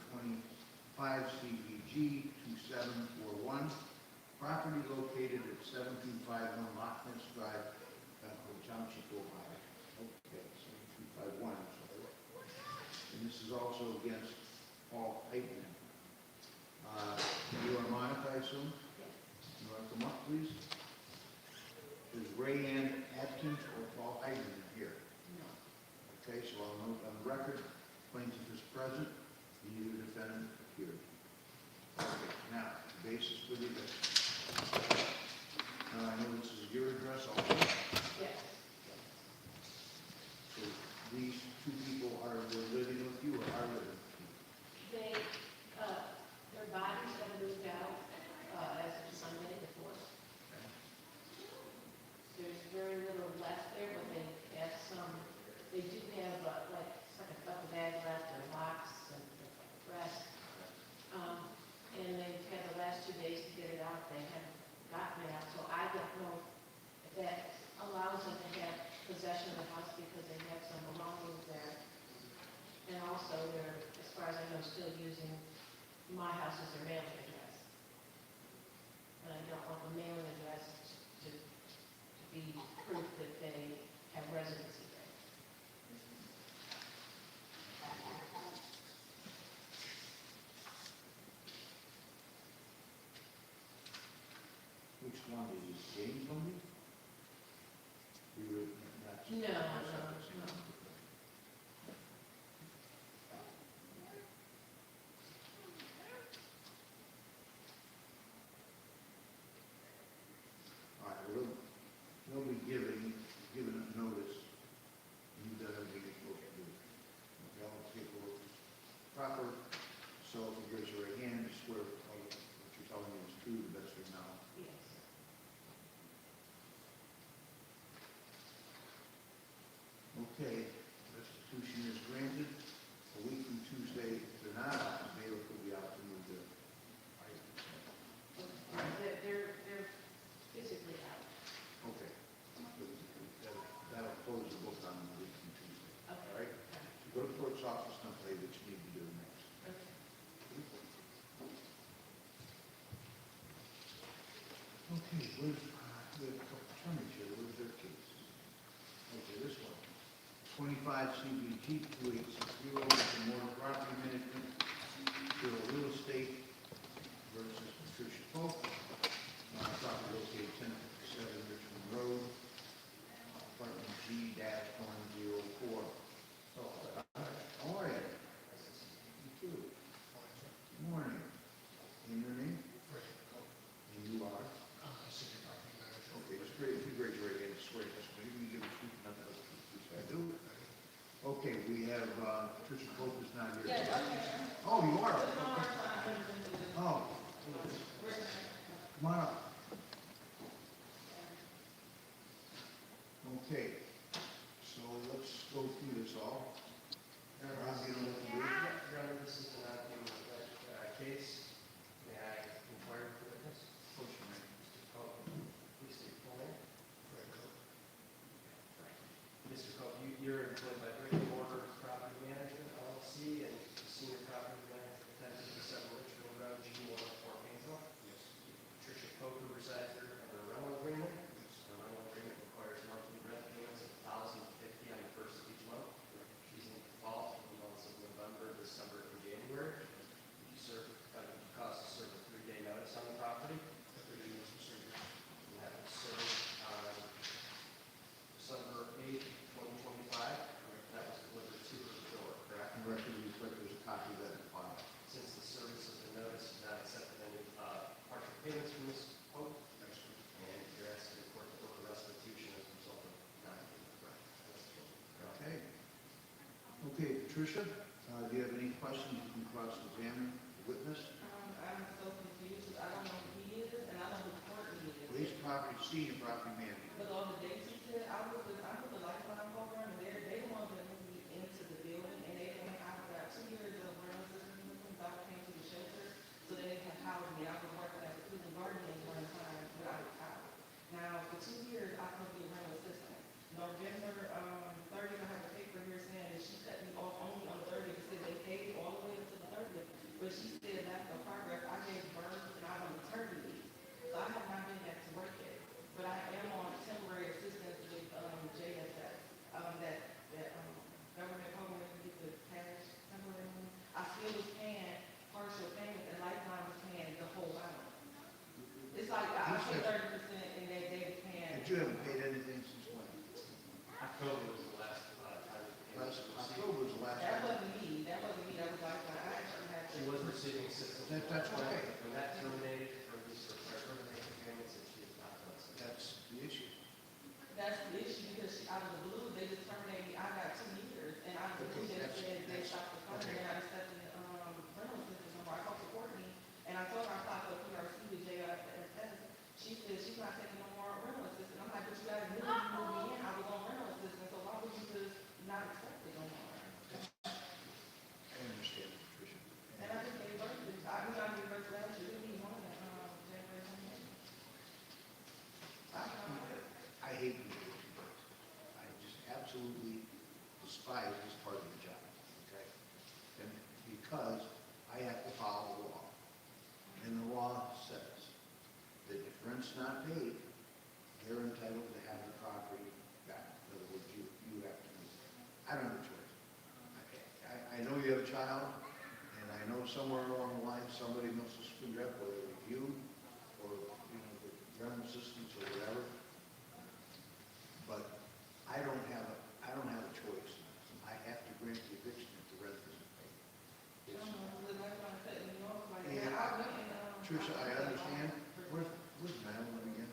25 CVG 2741. Property located at 7251 Loch Ness Drive, Township, Ohio. Okay, 7251. And this is also against Paul Heitman. You are Monica, I assume? You want to come up, please? Is Ray Ann Atkins or Paul Heitman here? No. Okay, so I'll note on the record, plaintiff is present, neither defendant appeared. Okay, now, the basis for the eviction. Now, I know this is your address also, Yes. so these two people are living with you or are living with you? They, their bodies have moved out, as of Sunday the fourth. Okay. There's very little left there, but they have some, they do have, like, it's like a couple bags left, or a box, and the rest. And they've had the last 2 days to get it out, they haven't gotten it out, so I don't know if that allows them to have possession of the house because they have some belongings there. And also, they're, as far as I know, still using my house as their mailing address. And I don't want the mailing address to be proof that they have residency there. Which one is it, James Lundy? You were not. No, no, no. All right, we'll be giving a notice, and you've done everything you're supposed to do. Okay, all the paperwork is proper, so if you raise your right hand, you swear all what you're telling me is true, the best you know. Yes. Okay, where's, we have a couple attorneys here, where's their case? Okay, this one. 25 CBG 2860, for motor property management, Bureau Real Estate versus Patricia Polk. Property located 1057 Richmond Road, apartment G-104. Oh, how are you? You too. Good morning. And your name? And you are? Okay, it's great, if you raise your right hand, swear testimony, you give the truth, nothing but the truth, please, I do. Okay, we have, Patricia Pope is not here. Yeah, okay. Oh, you are? It's on our Okay. side. Oh, come on up. Okay, so let's go through this all. Rob, you know what to do? Your Honor, this is an argument case. May I inquire for witness? What's your name? Mr. Coe, please state your full name. Mr. Coe, you're employed by Brick and Mortar Property Management LLC and Senior Property Management Attention to 7 Richmond Road, G104, Painesville. Yes. Patricia Coe, who resides here under a rental agreement. The rental agreement requires monthly rent payments of $1,050 on the first of each month. She's in default for the months of November, December, and January. You serve, cost to serve a 3-day notice on the property. You have to serve on December 8th, 2025. That was delivered to her door, correct? And record reflect there's a copy of that in file. Since the service of the notice is not accepted any partial payments from Ms. Pope, and you're asking the court to book a restitution as a result of not being correct. Okay. Okay, Patricia, do you have any questions you can cross-examine the witness? I'm so confused, I don't know who he is, and I don't know who Courtney is. Police property, senior property manager. But on the dates he said, I was the lifeline program, and they the ones that moved me into the building, and they didn't have, I got 2 years of rental system with them, so I came to the shelter, so they didn't have housing me, I was working at the prison guardian one time, but I was out. Now, for 2 years, I could be a rental assistant. November, 30th, I have a paper here saying that she cut me off only on the 30th, it said they paid all the way until the 30th, but she said that's the progress, I gave birth, and I'm on maternity leave, so I have not been back to work yet. But I am on temporary assistance with, JSS, that government program to get the cash temporary. I still was paying partial payments, and Lifeline was paying the whole amount. It's like, I pay 30%, and they was paying. But you haven't paid anything since when? October was the last time. Last October was the last That time. wasn't me, that was Lifeline, I actually had. She was receiving assistance. That's okay. When that terminated, or these are terminated payments, and she is not done so. That's the issue. That's the issue, because out of the blue, they just terminated me, I got 2 years, and out of the blue, they said they stopped the funding, and I accepted, rental assistance number, I called to Courtney, and I told her I applied for a PRC with JSS, she said she's not taking no more rental assistance, I'm like, but you guys knew you moved me in, I was on rental assistance, so why would you just not accept it no more? I understand, Patricia. And I just gave birth to, I knew I gave birth to that, she didn't even want that, January 28th. I hate to do it, but I just absolutely despise this part of the job, okay? And because I have to follow the law. And the law says that if rent's not paid, they're entitled to have the property back. In other words, you have to move. I don't have a choice. I know you have a child, and I know somewhere along the line, somebody must have screwed up, whether it was you or, the rental assistance or whatever. But I don't have a choice. I have to grant the eviction if the rent isn't paid. I don't know, the Lifeline cut me off, like, Yeah. I went and, Tricia, I understand. Where's Madeline again?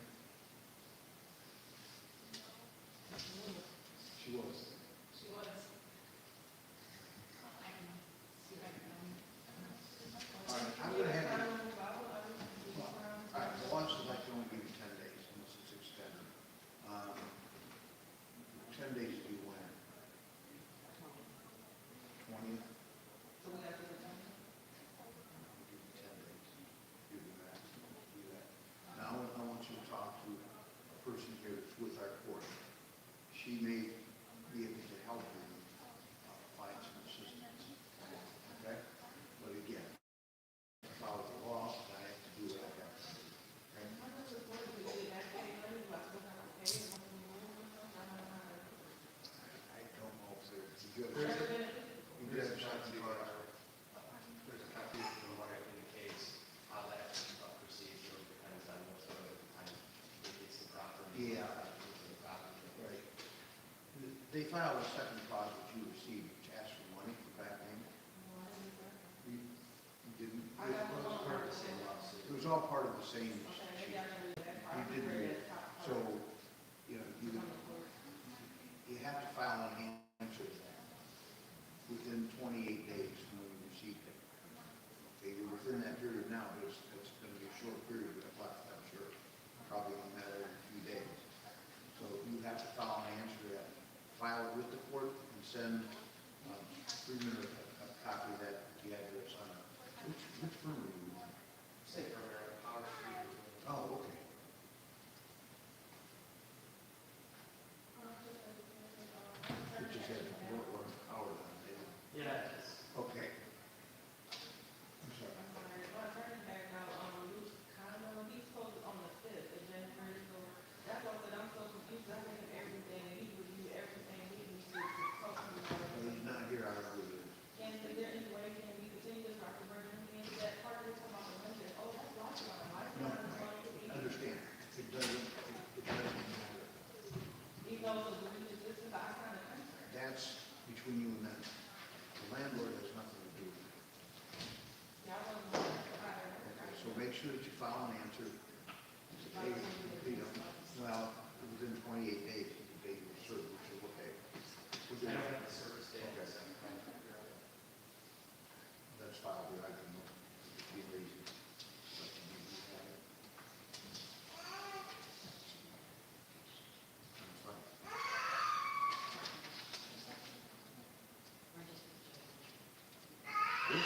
She was. She was. All right, I'm gonna have you. All right, the law says I can only give you 10 days unless it's extended. 10 days to be when? 20th? So we have to return. 10 days. You do that. You filed a second clause that you received, which asked for money for back payment. You didn't? I got the one part of the same It was all part of the same Okay, maybe sheet. I can read that part. You didn't read it. So, you know, you have to file an answer to that within 28 days from when you received it. Okay, you're within that period now, but it's going to be a short period, I'm sure. Probably a matter of a few days. So you have to file an answer to that. File it with the court and send Freeman a copy of that you had to sign. Which firm are you with? State for America, Power Street. Oh, okay. Which is at Portland, Howard, Yeah, it is. okay. I'm sorry. My attorney back now, Luke, kind of, he's supposed to on the fifth of January, so that's why I said I'm so confused. I think of everything, and he reviewed everything he needs to talk to me Well, about. he's not here, I don't know who it is. And is there any way can we continue this, or I can bring him into that part of the time on Wednesday? Oh, that's lifeline, No, lifeline is going to be. understand, it doesn't matter. Even though the legal existence, I kind of concerned. That's between you and them. The landlord has nothing to do with it. Yeah, I wasn't, Okay, so make sure that you file an answer. You know, well, within 28 days, the date of service, which is okay. I don't have the service date. Okay. That's filed here, I can look, be lazy. But you need to have it. That's fine. This?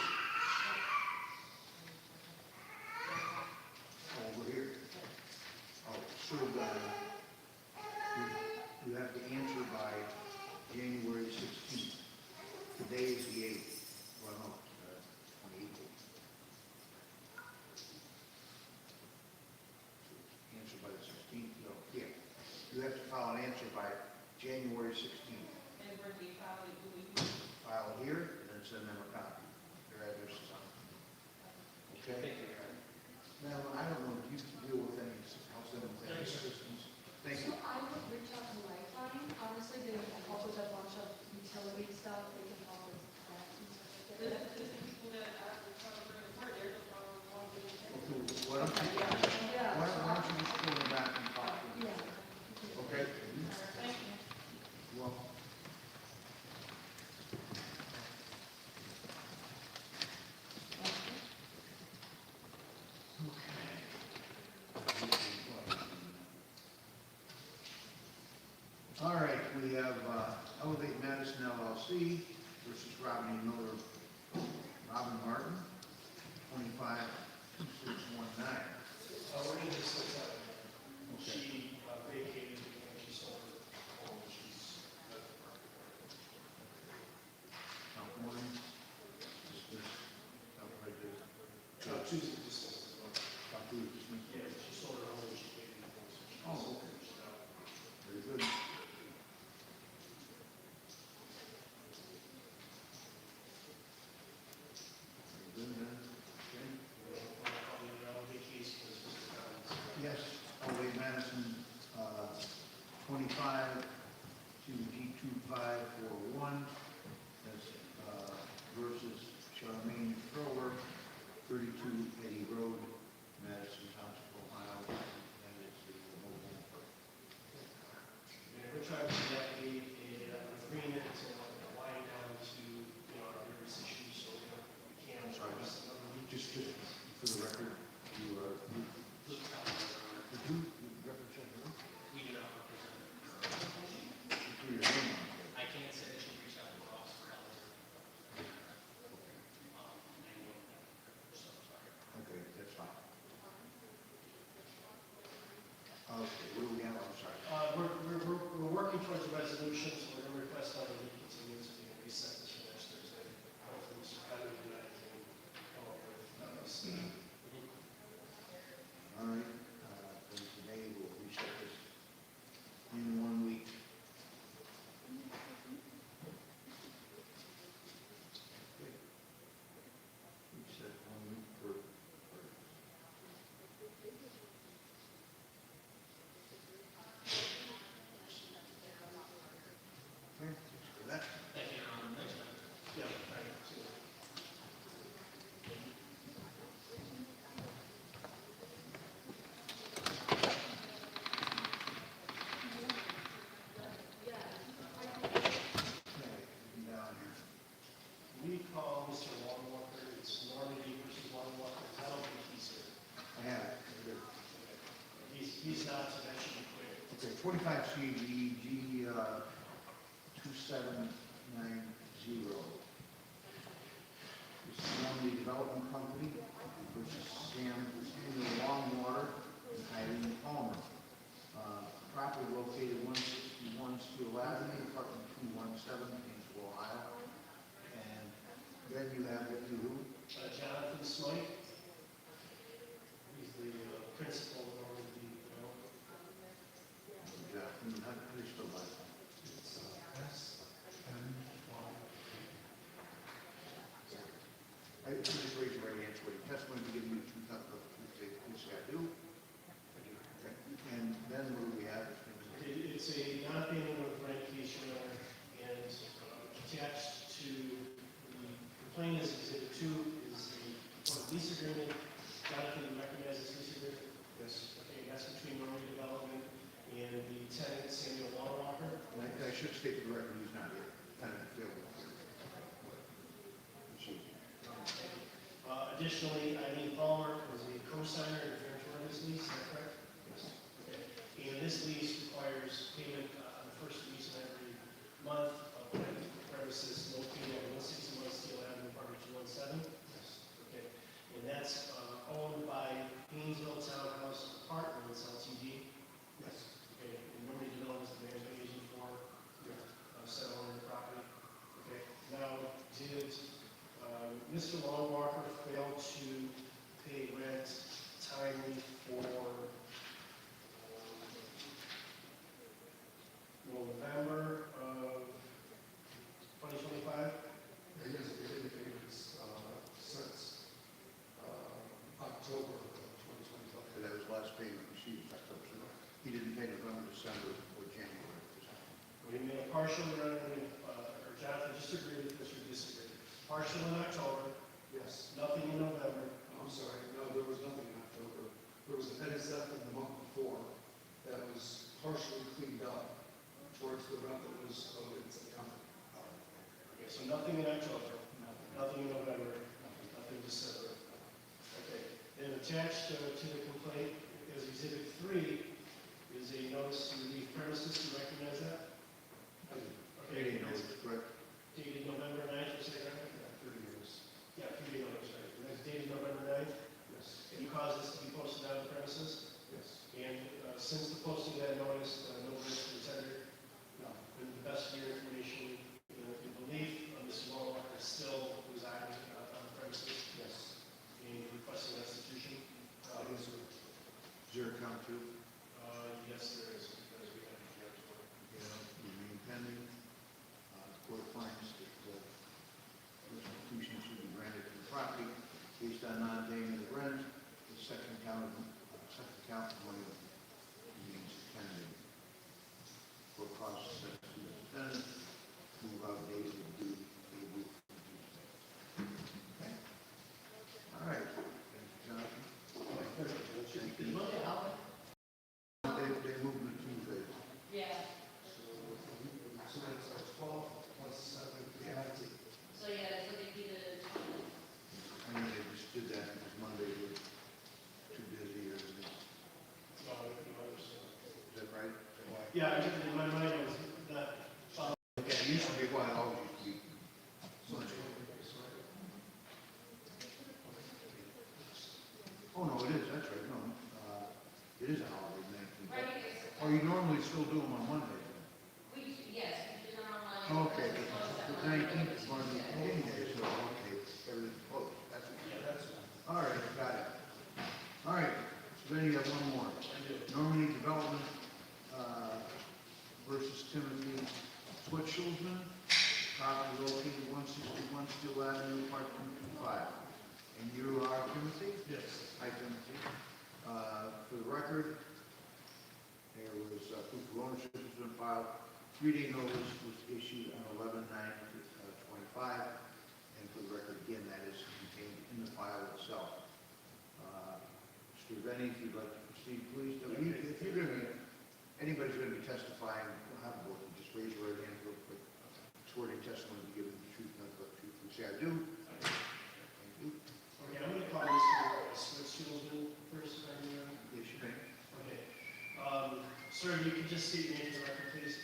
Over here. Oh, sure, you have to answer by January 16th. Today is the 8th. Well, no, 28th. Answer by the 16th, no, yeah. You have to file an answer by January 16th. and where we probably do we. File it here and then send them a copy. Their address is on it. Okay? Thank you, Your Honor. Now, I don't know, do you deal with any, house them with any systems? Thank you. So I would reach out to Lifeline, honestly, they can help with a bunch of utility stuff, they can help with that and stuff like that. The people that I was trying to bring to court, they're the ones who want to do it. Okay, what I'm thinking, Yeah. why don't you just pull them back and talk to them? Yeah. Okay? Thank you. Well. All right, we have Elevate Madison LLC versus Robin Miller, Robin Martin, 252619. We're going to discuss that. Okay. She vacated and she sold her home, she's. Count one, dismiss, count right there. Tuesday, dismissed as well. Count two, dismiss. Yeah, she sold her home, she paid the bills. Oh, okay. Very good. Very good, then. Okay. Yes, Elevate Madison, 25 to G2541, that's versus Charmaine Frower, 32 Eddie Road, Madison Township, Ohio, and it's the mobile park. And we're trying to get an agreement to wind down to, our various issues, so we can. I'm sorry, just for the record, you are, did you represent her? We do not represent her. You threw your name on it. I can't say that she reached out to us for help. So sorry. Okay, that's fine. Okay, what do we have, I'm sorry. We're working towards a resolution, so we're going to request on the continuance to be reset this for next Thursday. Hopefully, Mr. Kyler and I can come up with. All right, 45 CDG 2790. This is Lonely Development Company, which is Samuel Longwater and Eileen Palmer. Property located 161 Steel Avenue, apartment 217, Painesville, Ohio. And then you have who? Jonathan Smythe. He's the principal of Honorable Judge. Jonathan, how do you spell that? It's S-M-Y. I just raise your right hand, swear the testimony to give you the truth, nothing but the truth, say the truth, say I do. Okay. And then what do we have? It's a non-payment of rent case, Your Honor, and attached to the complaint is Exhibit 2 is the lease agreement. Jonathan, you recognize this lease agreement? Yes. Okay, that's between Norway Development and the tenant Samuel Longwater. And I should state for the record, he's not here. Tenant available. Additionally, Eileen Palmer was a co-signer and guarantor of this lease, is that correct? Yes. Okay. And this lease requires payment on the first lease of every month of the premises located at 161 Steel Avenue, apartment 217. Yes. Okay. And that's owned by Painesville Townhouse Apartments Ltd. Yes. Okay. And nobody develops the management agent for said owner of the property. Okay. Now, did Mr. Longwater failed to pay rent timely for November of 2025? It is indicated since October of 2025. So that was last payment received, October. So he didn't pay November, December, or January. We made a partial rent, or Jonathan, just agree with this or disagree. Partial in October, Yes. nothing in November. I'm sorry, no, there was nothing in October. There was an NSF in the month before that was partially cleaned up towards the rent that was owed in September. Okay, so nothing in October, nothing in November, nothing in December. Okay, then attached to the complaint is Exhibit 3 is a notice to leave premises. Do you recognize that? I did. Okay, Notice, correct? dated November 9th, is that right? 30 years. Yeah, 3 notice, right? And that's dated November 9th, Yes. and you caused this to be posted on the premises? Yes. And since the posting of that notice, no risk was tendered. No. And the best of your information, in belief, Mr. Longwater is still residing on the premises Yes. and requesting restitution. Yes, sir. Is there a count too? Yes, there is, because we have the judge for it. Remain pending. Court finds that restitution should be granted to the property based on non-payment of rent. The second count of money remains pending. Court process set to the defendant. Move out days of due. Okay. All right. Thank you, Jonathan. Thank you. They moved to Tuesday. Yeah, So that's 12 plus 7, yeah. so yeah, that's what they did it. I mean, they just did that because Monday was too busy or anything. Is that right? Yeah, I just, in my mind, I was not following. Okay, it used to be, well, it always used to be. Oh, no, it is, that's right, no. It is a holiday, man. Right, Or you normally still do them on Monday? yes, we did it online. Okay, the 19th is one of the meeting days, so, okay, everything's closed, that's it. All right, got it. All right, so then you have one more. Normandy Development versus Timothy Switchelsman, property located 161 Steel Avenue, apartment 25. And you are Timothy? Yes. Hi, Timothy. For the record, there was proof of ownership has been filed. 3-day notice was issued on 11/9/25. And for the record, again, that is contained in the file itself. Mr. Benny, if you'd like to proceed, please. If you're going to be, anybody's going to be testifying, we'll have a vote. Just raise your right hand real quick. Swearing testimony to give the truth, nothing but the truth. You say I do. Thank you. Okay, I'm going to call Mr. Switchelsman first, if I may. Yes, you may. Okay. Sir, Sir, you can just state your name for the record, please.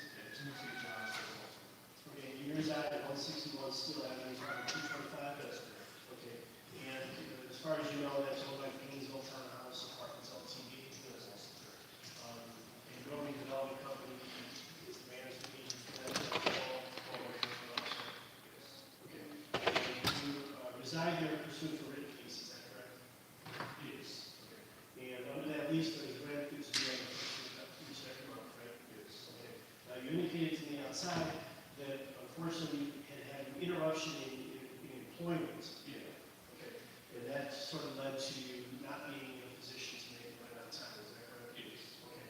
Okay, you reside at 161 Steel Avenue, apartment 225? That's correct. Okay, and as far as you know, that's owned by Gainesville Townhouse Apartments LTD? That's also correct. And Growing Development Company is the management agent for that, okay. And you reside there pursuant to written lease, is that correct? Yes. Okay. And under that lease, there's rent due to be on the first week of each and every month, right? Yes. Okay. Now, you indicated to me outside that unfortunately you had had an interruption in employment. Yeah. Okay. And that sort of led to you not being in a position to make rent on time, is that correct? Yes. Okay.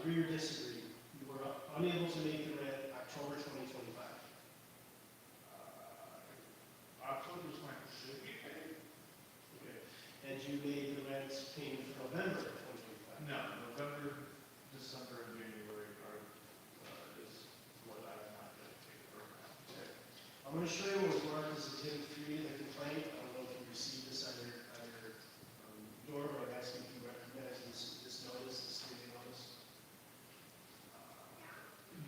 Agree or disagree? You were unable to make the rent October 2025. October is my decision. Okay. And you made the rent payment for November 2025. No, November, December, and January is what I've not yet paid for now. Okay. I'm going to show you what was marked as Exhibit 3 in the complaint. I don't know if you received this on your door, but I'm asking if you recognize this notice, this leaving notice.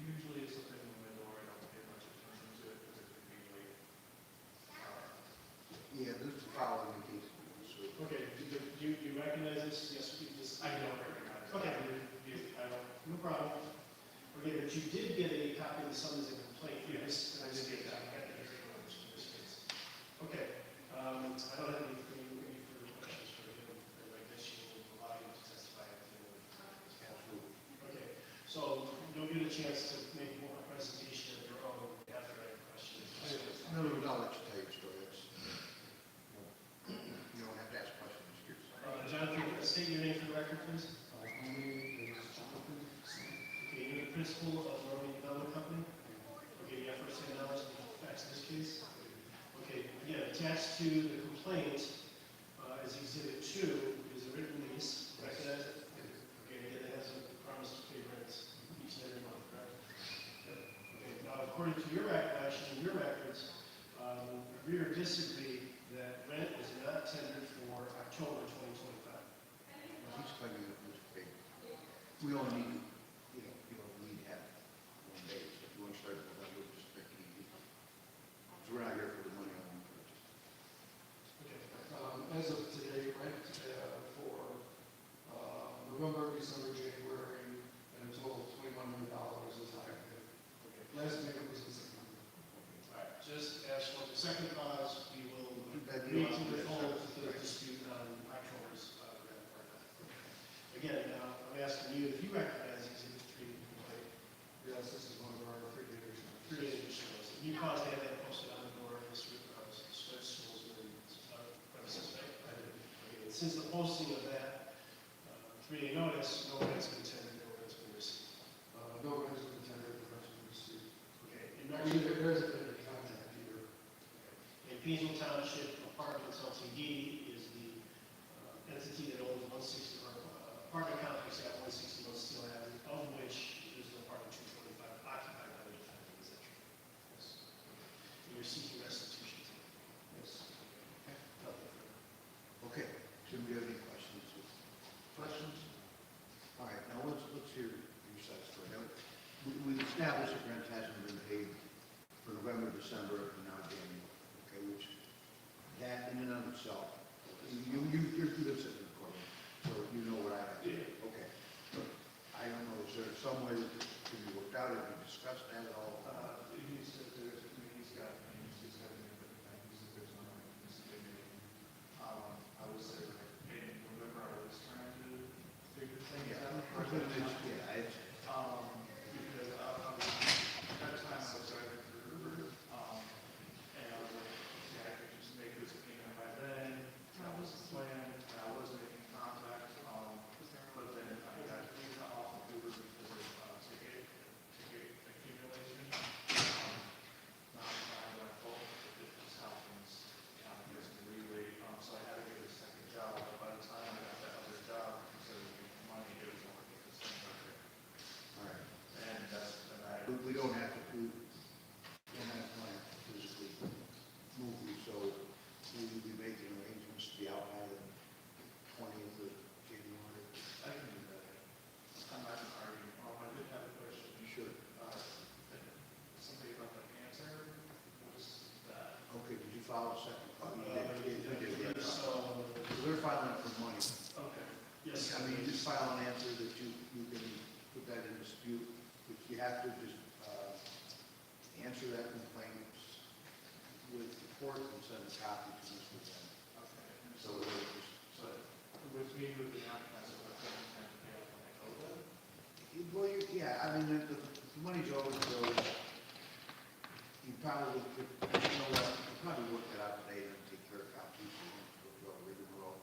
Usually it's something in the door, I don't pay much attention to it because it can be late. Yeah, this is the following case. So Okay, do you recognize this? Yes, you just. I don't recognize it. Okay, I don't, no problem. Okay, but you did get a copy of the summons and complaint. Yes, I just get that. I got the hearing notice for this case. Okay, I don't have any further questions for him, and I guess you will allow him to testify at the end of this case. Okay, so you'll get a chance to make more presentation of your own after I have questions. No, I'll let you tell your story. You don't have to ask questions. Jonathan, state your name for the record, please. Okay, you're the principal of Growing Development Company? Okay, you have first-hand knowledge of the facts in this case? Okay, again, attached to the complaint as Exhibit 2 is a written lease, recognize it? Okay, again, it has a promise to pay rent each and every month, correct? Okay, now, according to your recollection, your records, agree or disagree that rent is not tendered for October 2025? He's claiming that it was paid. We only need, you don't need to have 1 day. So if you want to start with that, we'll just make it easy. So we're not here for the money on one purchase. Okay. As of today, rent for November, December, January, and a total of $2,100 is active. Okay. Last payment was in September. All right, just as for the second cause, we will That agree you- to withhold the dispute on October's rent for that. Again, I'm asking you if you recognize Exhibit 3 in the complaint. Yes, this is one of our three divisions. 3 additional. You caused to have that posted on the door of this stretch schools and premises, right? Okay, and since the posting of that 3A notice, no rent's been tendered, no rent's been received. No rent has been tendered, the rest was received. Okay, There hasn't been any contact either. and Painesville Township Apartments LTD is the entity that owns 160, or apartment complex at 161 Steel Avenue, of which is an apartment 225 occupied by the defendant, is that true? Yes. And you're seeking restitution today? Yes. Nothing further. Okay, so do you have any questions? Questions? All right, now let's hear your side story. Now, we've established that rent hasn't been paid for November, December, and now January, okay, which filing for money. Okay. Yes. I mean, you just file an answer that you can put that in dispute, but you have to just, answer that complaint with the court and send a copy to Mr. Ben. Okay. So it'll just, Which means with the applicant, so I can pay up when I go then? well, yeah, I mean, the money's always goes, you probably could, you know what, you could probably work that out today and take care of copies and go rigmarole.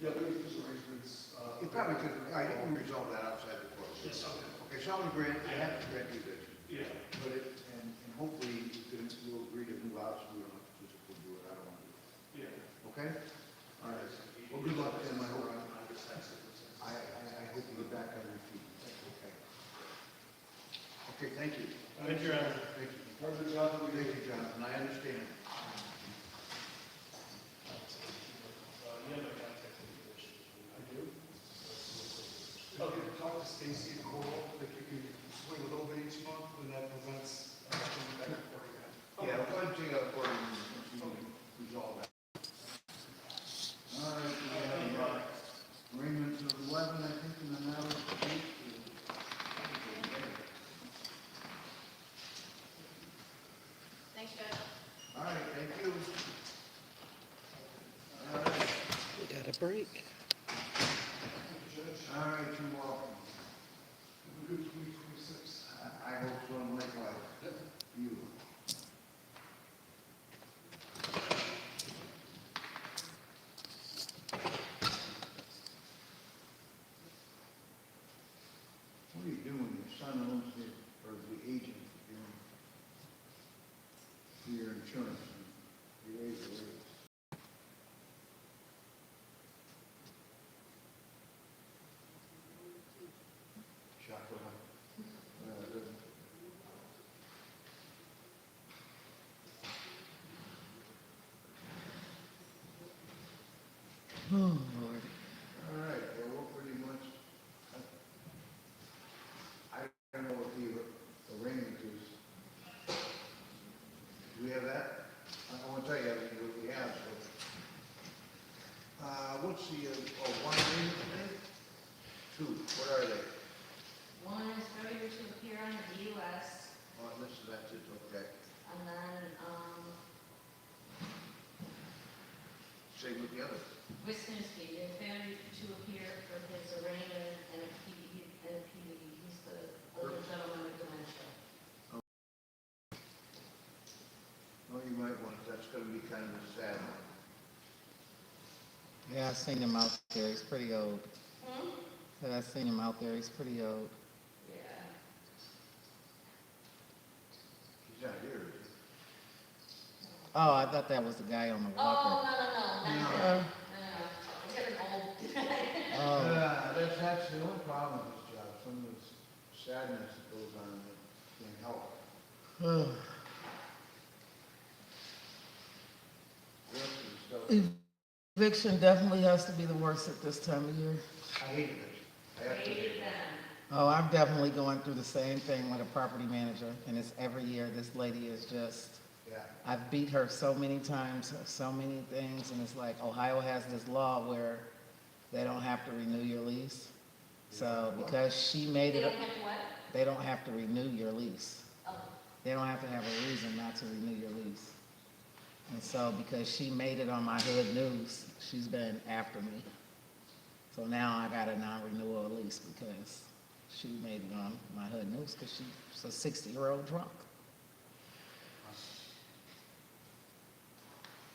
Yeah, there's arrangements. You probably could, I can resolve that outside the court. Yes, okay. Okay, so I'm gonna grant, I have to grant you this, Yeah. but and hopefully you'll agree to move out so we don't have to physically do it, I don't want to do it. Yeah. Okay? All right. Well, good luck, Tim, I hope, I just have to. I hope you get back on your feet. Okay. Okay, thank you. Thank you, Aaron. Thank you. Part of the job that we Thank do. you, Jonathan, I understand. You have my contact information. I do. Okay, talk to Stacy and Coral, if you can swing a little bit each month, and that prevents, coming back and forth again. Yeah, I'll go ahead and take out for you and resolve that. All right, we have, arraignments of 11, I think, in the matter of the case. Thanks, Judge. All right, thank you. All right, We got a break. all right, you're welcome. Have a good 2026. I hope so, likewise. You. What are you doing? Your son owns the, or the agent, doing for your insurance, and you raise the rates. Chocolate. Oh, Lord. All right, well, we're pretty much, I don't know what the arraignment is. Do we have that? I want to tell you everything what we have, so. What's the, one arraignment today? Two, what are they? One is failure to appear on the US, Oh, that's it, okay. and then, Same with the other. Wisniewski, in failure to appear for his arraignment and a PD, he's the older gentleman with dementia. Oh, you might want, that's gonna be kind of a sad one. Yeah, I seen him out there. He's pretty old. Said I seen him out there. He's pretty old. Yeah. He's not here, is Oh, I thought that was the guy on the Oh, walker. no, not Uh, that. I'm getting old. he? Oh, That's the only problem with this job, some of the sadness that goes on that can't help. The rest of the stuff, Eviction definitely has to be the worst at this time of year. I hated it. I have to admit. Hated them. Oh, I'm definitely going through the same thing with a property manager, and it's every year. This lady is just, Yeah, I've beat her so many times, so many things, and it's like Ohio has this law where they don't have to renew your lease. So because she made They it, don't have to what? they don't have to renew your lease. Oh, They don't have to have a reason not to renew your lease. And so because she made it on my hood news, she's been after me. So now I got a non-renewal lease because she made it on my hood news because she's a 60-year-old drunk.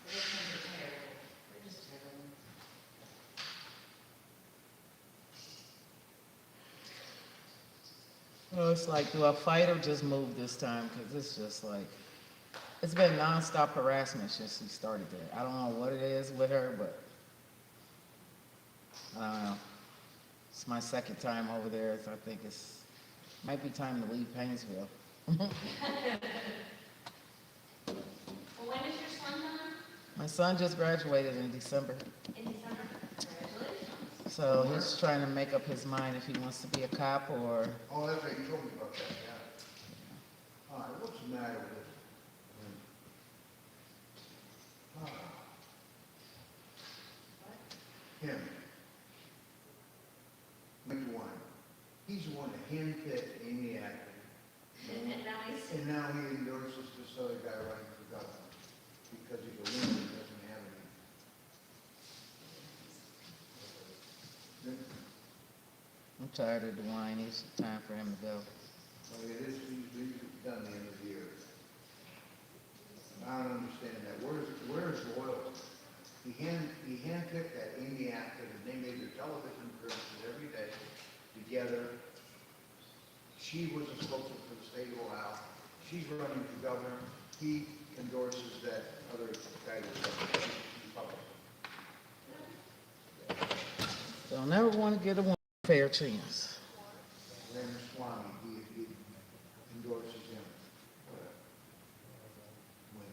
evictions are terrible. They're just terrible. Well, it's like, do I fight or just move this time? Because it's just like, it's been nonstop harassment since she started there. I don't know what it is with her, but I don't know. It's my second time over there, so I think might be time to leave Painesville. Well, when is your son done? My son just graduated in December, In December. Congratulations. so he's trying to make up his mind if he wants to be a cop or, oh, that's right, you told me about that, yeah. All right, what's the matter with it? him, Mike Wine, he's the one that handpicked Amy Acton. And now he's, And now he endorses this other guy running for governor, because he's a woman and doesn't have any. I'm tired of Dwayne, it's time for him to go. Well, it is, he's done the end of the year. I don't understand that. Where's loyalty? He handpicked that Amy Acton, and they made their television appearances every day together. She was a spokesman for the state of Ohio. She's running for governor. He endorses that other guy that's Republican. They'll never want to get a fair chance. Ramaswamy, he endorses him. When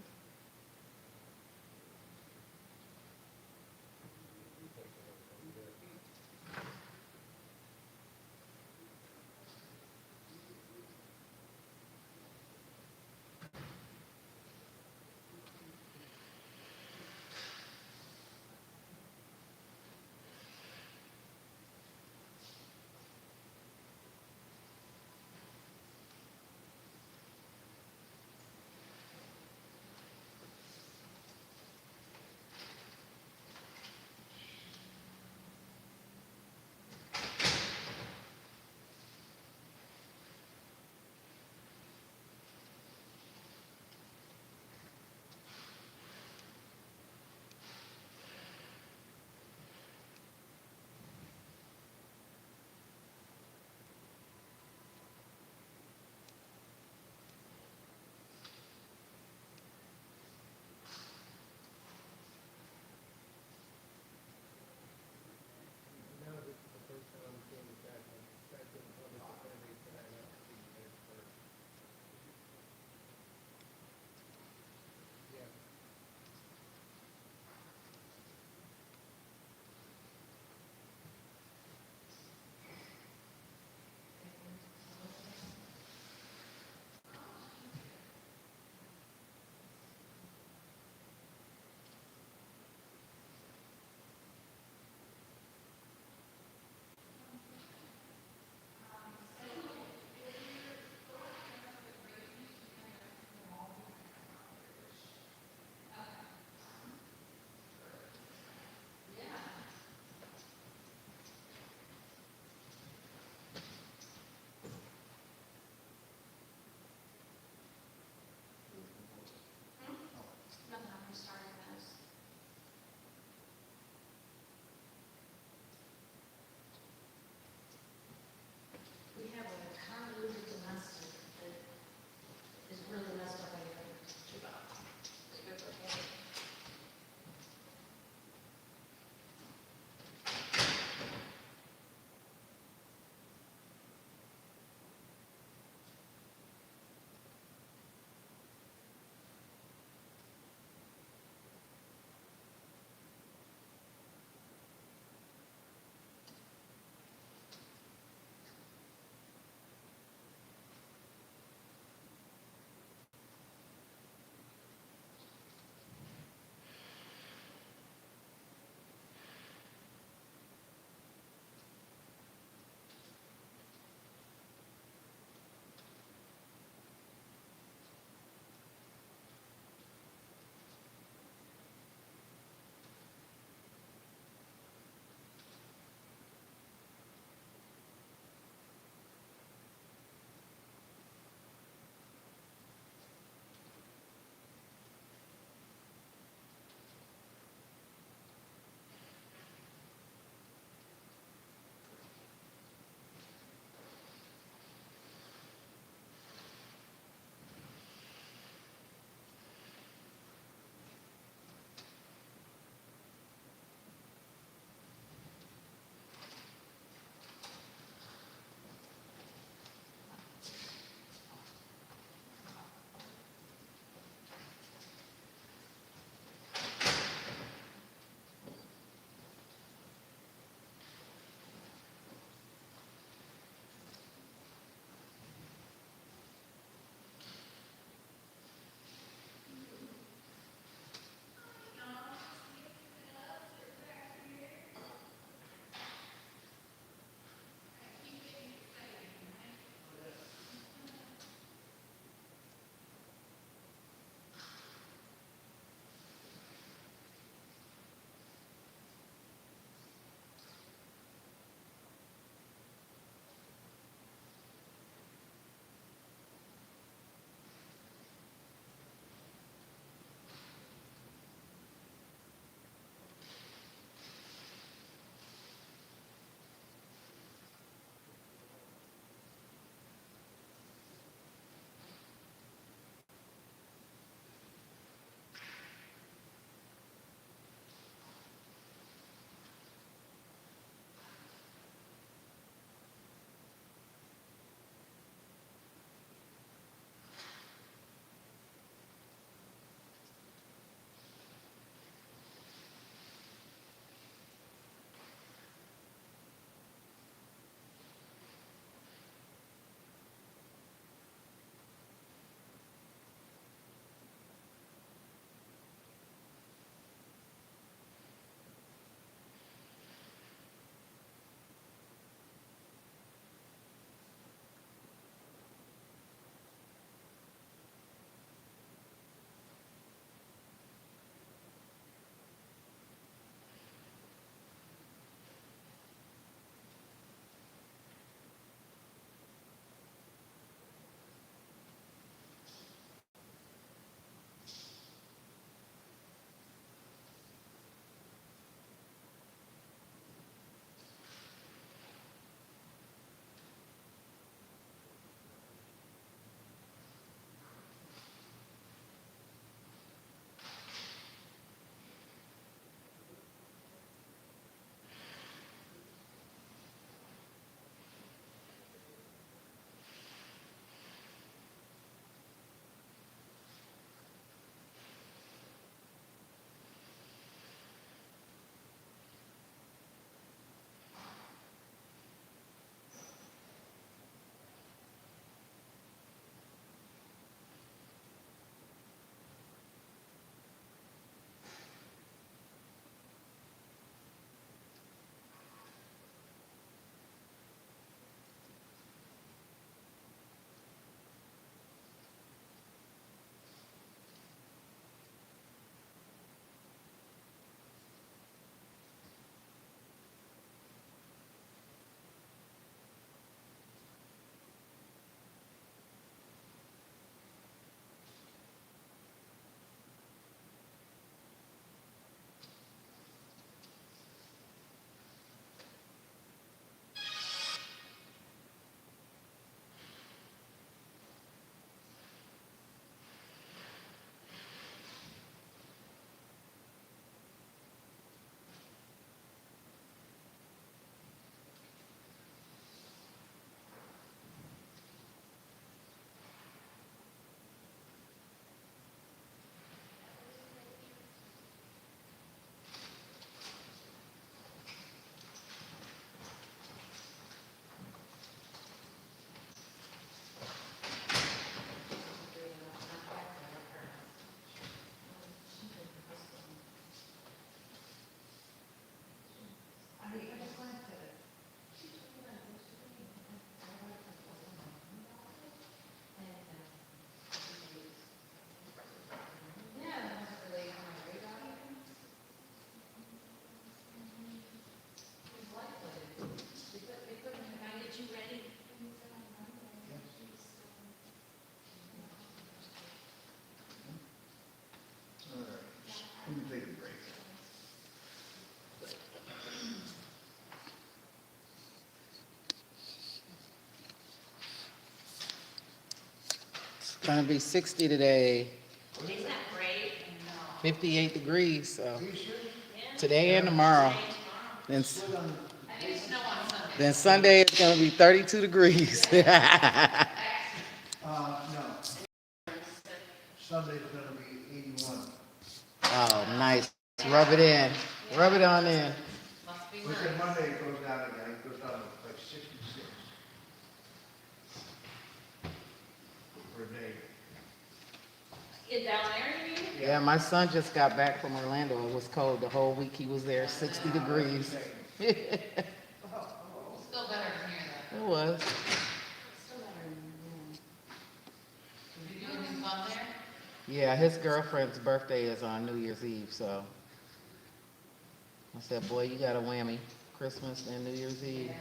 Gonna be 60 today, Isn't that great? No. 58 degrees, so Are you serious? today and tomorrow. Then, I think it's snow on Sunday. then Sunday it's gonna be 32 degrees. No. Sunday's gonna be 81. Oh, nice. Rub it in. Rub it on in. Must be We nice. said Monday it goes down again, it goes down to like 66 per day. Down there, you mean? Yeah, my son just got back from Orlando. It was cold the whole week he was there, 60 degrees. It Still better than here, though. was. Did you do anything fun there? Yeah, his girlfriend's birthday is on New Year's Eve, so I said, boy, you got a whammy, Christmas and New Year's Eve.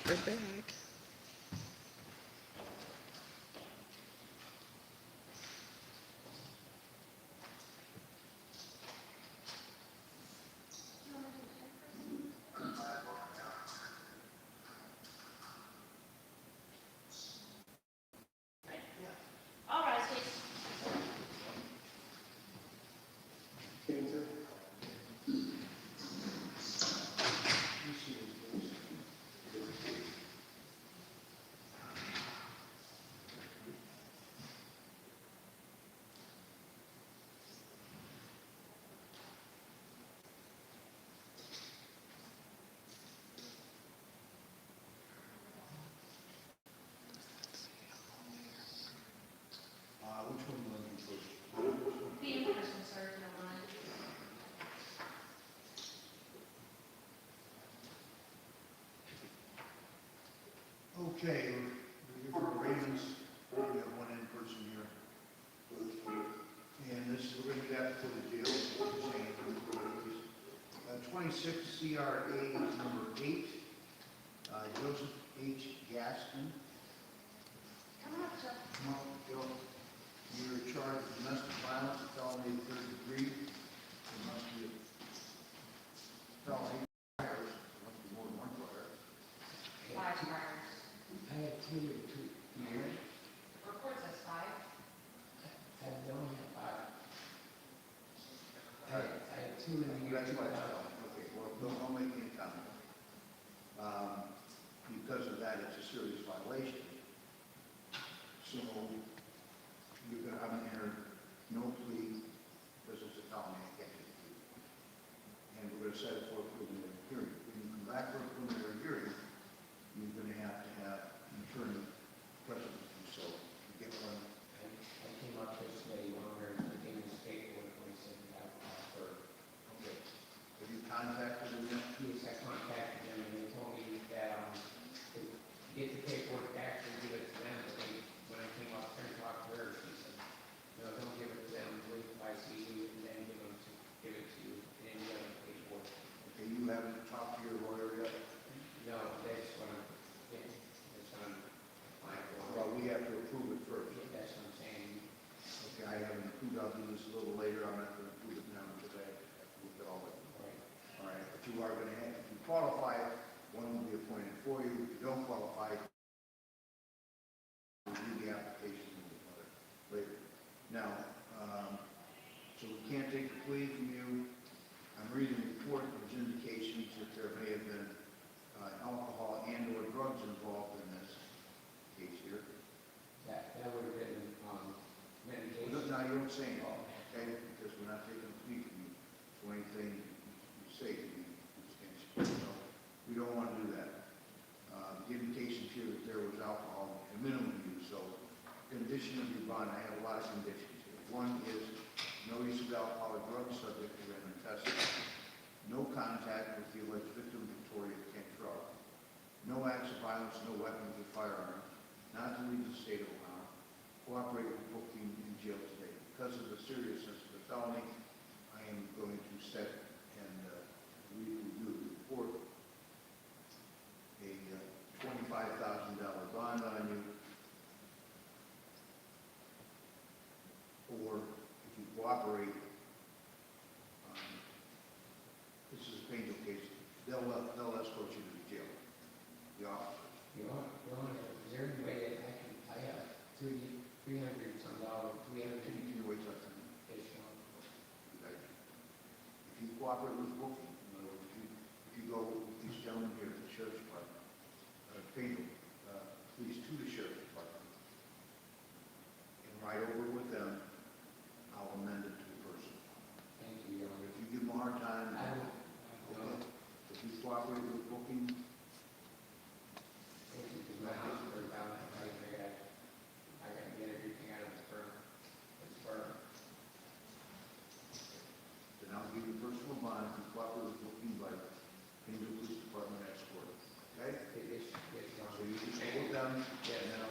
paper bag. All right, please. Which one do you want to do first? The in-person, sir, if you don't mind. Okay, we're here for arrangements. We have one in person here. And this is, we're going to do that for the jail. Same for the employees. 26 CRA number 8, Joseph H. Gaston. Come on, sir. Come on, Joe. You're charged with domestic violence, felony third degree. There must be a felony. There must be more than one fire. 5 priors. I had two. Report says 5. I don't have five. I had two in the year That's what I 2000. thought. Okay, well, don't make any comment. Because of that, it's a serious violation. So you're going to have an enter no plea because it's a felony activity. And we're going to set it for a preliminary hearing. When you come back for a preliminary hearing, you're going to have an attorney present. So you get one. I came up this way, where I gave this paperwork when he said that for, Okay. Have you contacted them yet? yes, I contacted them and they told me that, to get the paperwork back and give it to them, but they, when I came up here and talked to her, she said, no, don't give it to them, wait till I see you and then give it to you, and then you have the paperwork. Okay, you haven't talked to your lawyer yet? No, that's what I'm, yeah, that's what I'm applying for. Well, we have to approve it first. Yeah, that's what I'm saying. Okay, I haven't approved, I'll do this a little later, I'm not going to approve it now because I have to look at all of it. Right. All right, but you are going to have, if you qualify, one will be appointed for you. If you don't qualify, review the application later. Now, so we can't take the plea from you. I'm reading the report, there's indications that there may have been alcohol and or drugs involved in this case here. That would have been, medication. Now, you don't say anything, okay, because we're not taking a plea from you. So anything you say to me is against you. So we don't want to do that. The indications here that there was alcohol and minimum use. So condition of your bond, I have a lot of conditions here. One is no use of alcohol or drugs subject to random testing. No contact with the alleged victim, Victoria Kent Trout. No acts of violence, no weapons or firearms. Not to leave the state of Ohio. Cooperate with booking in jail today. Because of the seriousness of the felony, I am going to set and review the report a $25,000 bond on you. Or if you cooperate, this is a painful case, they'll escort you to the jail. The officers. Is there any way that I have $300 some dollars, Can you wait till I come in? additional? Okay. If you cooperate with booking, in other words, if you go with these gentlemen here at the sheriff's department, please to the sheriff's department, and ride over with them, I'll amend it to the person. Thank you, Your Honor. If you give them a hard time, I don't, okay. If you cooperate with booking, thank you, because my house burned down that night, I got to get everything out of the firm. It's burned. then I'll give you personal bond if you cooperate with booking by Painesville Police Department escort. Okay? Yes, Your So Honor. you can go with them, Yes. and then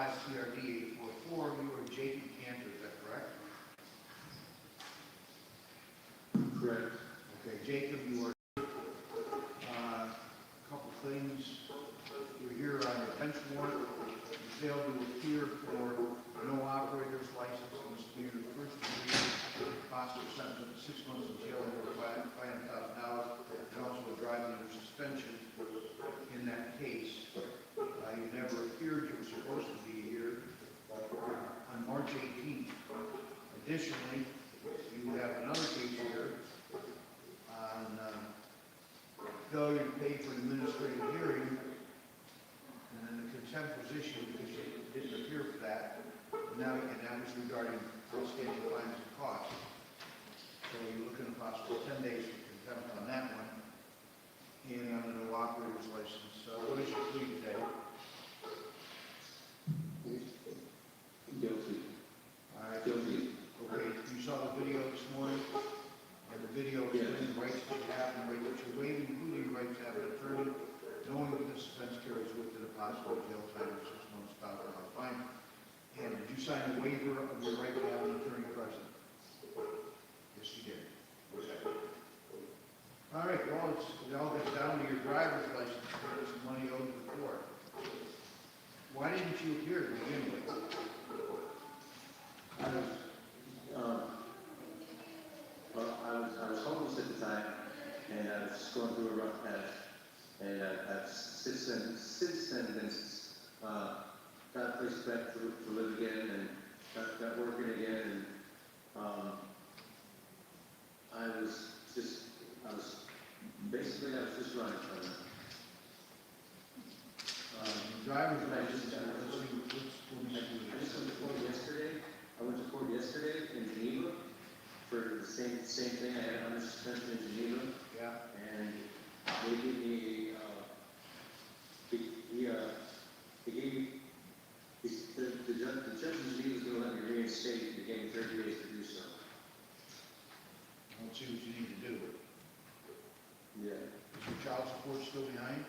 CRD 844, you are Jacob Cantor, is that correct? Correct. Okay, Jacob, you are, a couple things. You're here on a bench warrant. You failed to appear for no operator's license and misdemeanor first degree, possible sentence of 6 months in jail and a fine of $5,000, and also a driving under suspension in that case. You never appeared. You were supposed to be here on March 18th. Additionally, you have another case here on failure to pay for an administrative hearing, and then the contempt was issued because you didn't appear for that. And that was regarding outstanding fines and costs. So you're looking at possibly 10 days for contempt on that one, and on the no operator's license. So what is your plea today? Guilty. All right. Guilty. Okay, you saw the video this morning, and the video explains the rights that you have and the rights that you're waiving, including the right to have an attorney, knowing that this offense carries with it a possible jail time of 6 months, $5,000 fine. And did you sign a waiver of your right to have an attorney present? Yes, you did. Okay. All right, well, it all gets down to your driver's license, and some money owed to the court. Why didn't you appear to begin with? I was homeless at the time, and I was just going through a rough patch. And I've since then been got a place back to live again, and got working again, and I was just running from it. Driver's license, I just went to court yesterday. I went to court yesterday in Geneva for the same thing. I had under suspension in Geneva. Yeah. And they gave me the judge in Geneva was going to let me reinstate. They gave me 30 days to do so. Let's see what you need to do. Yeah. Is your child support still behind?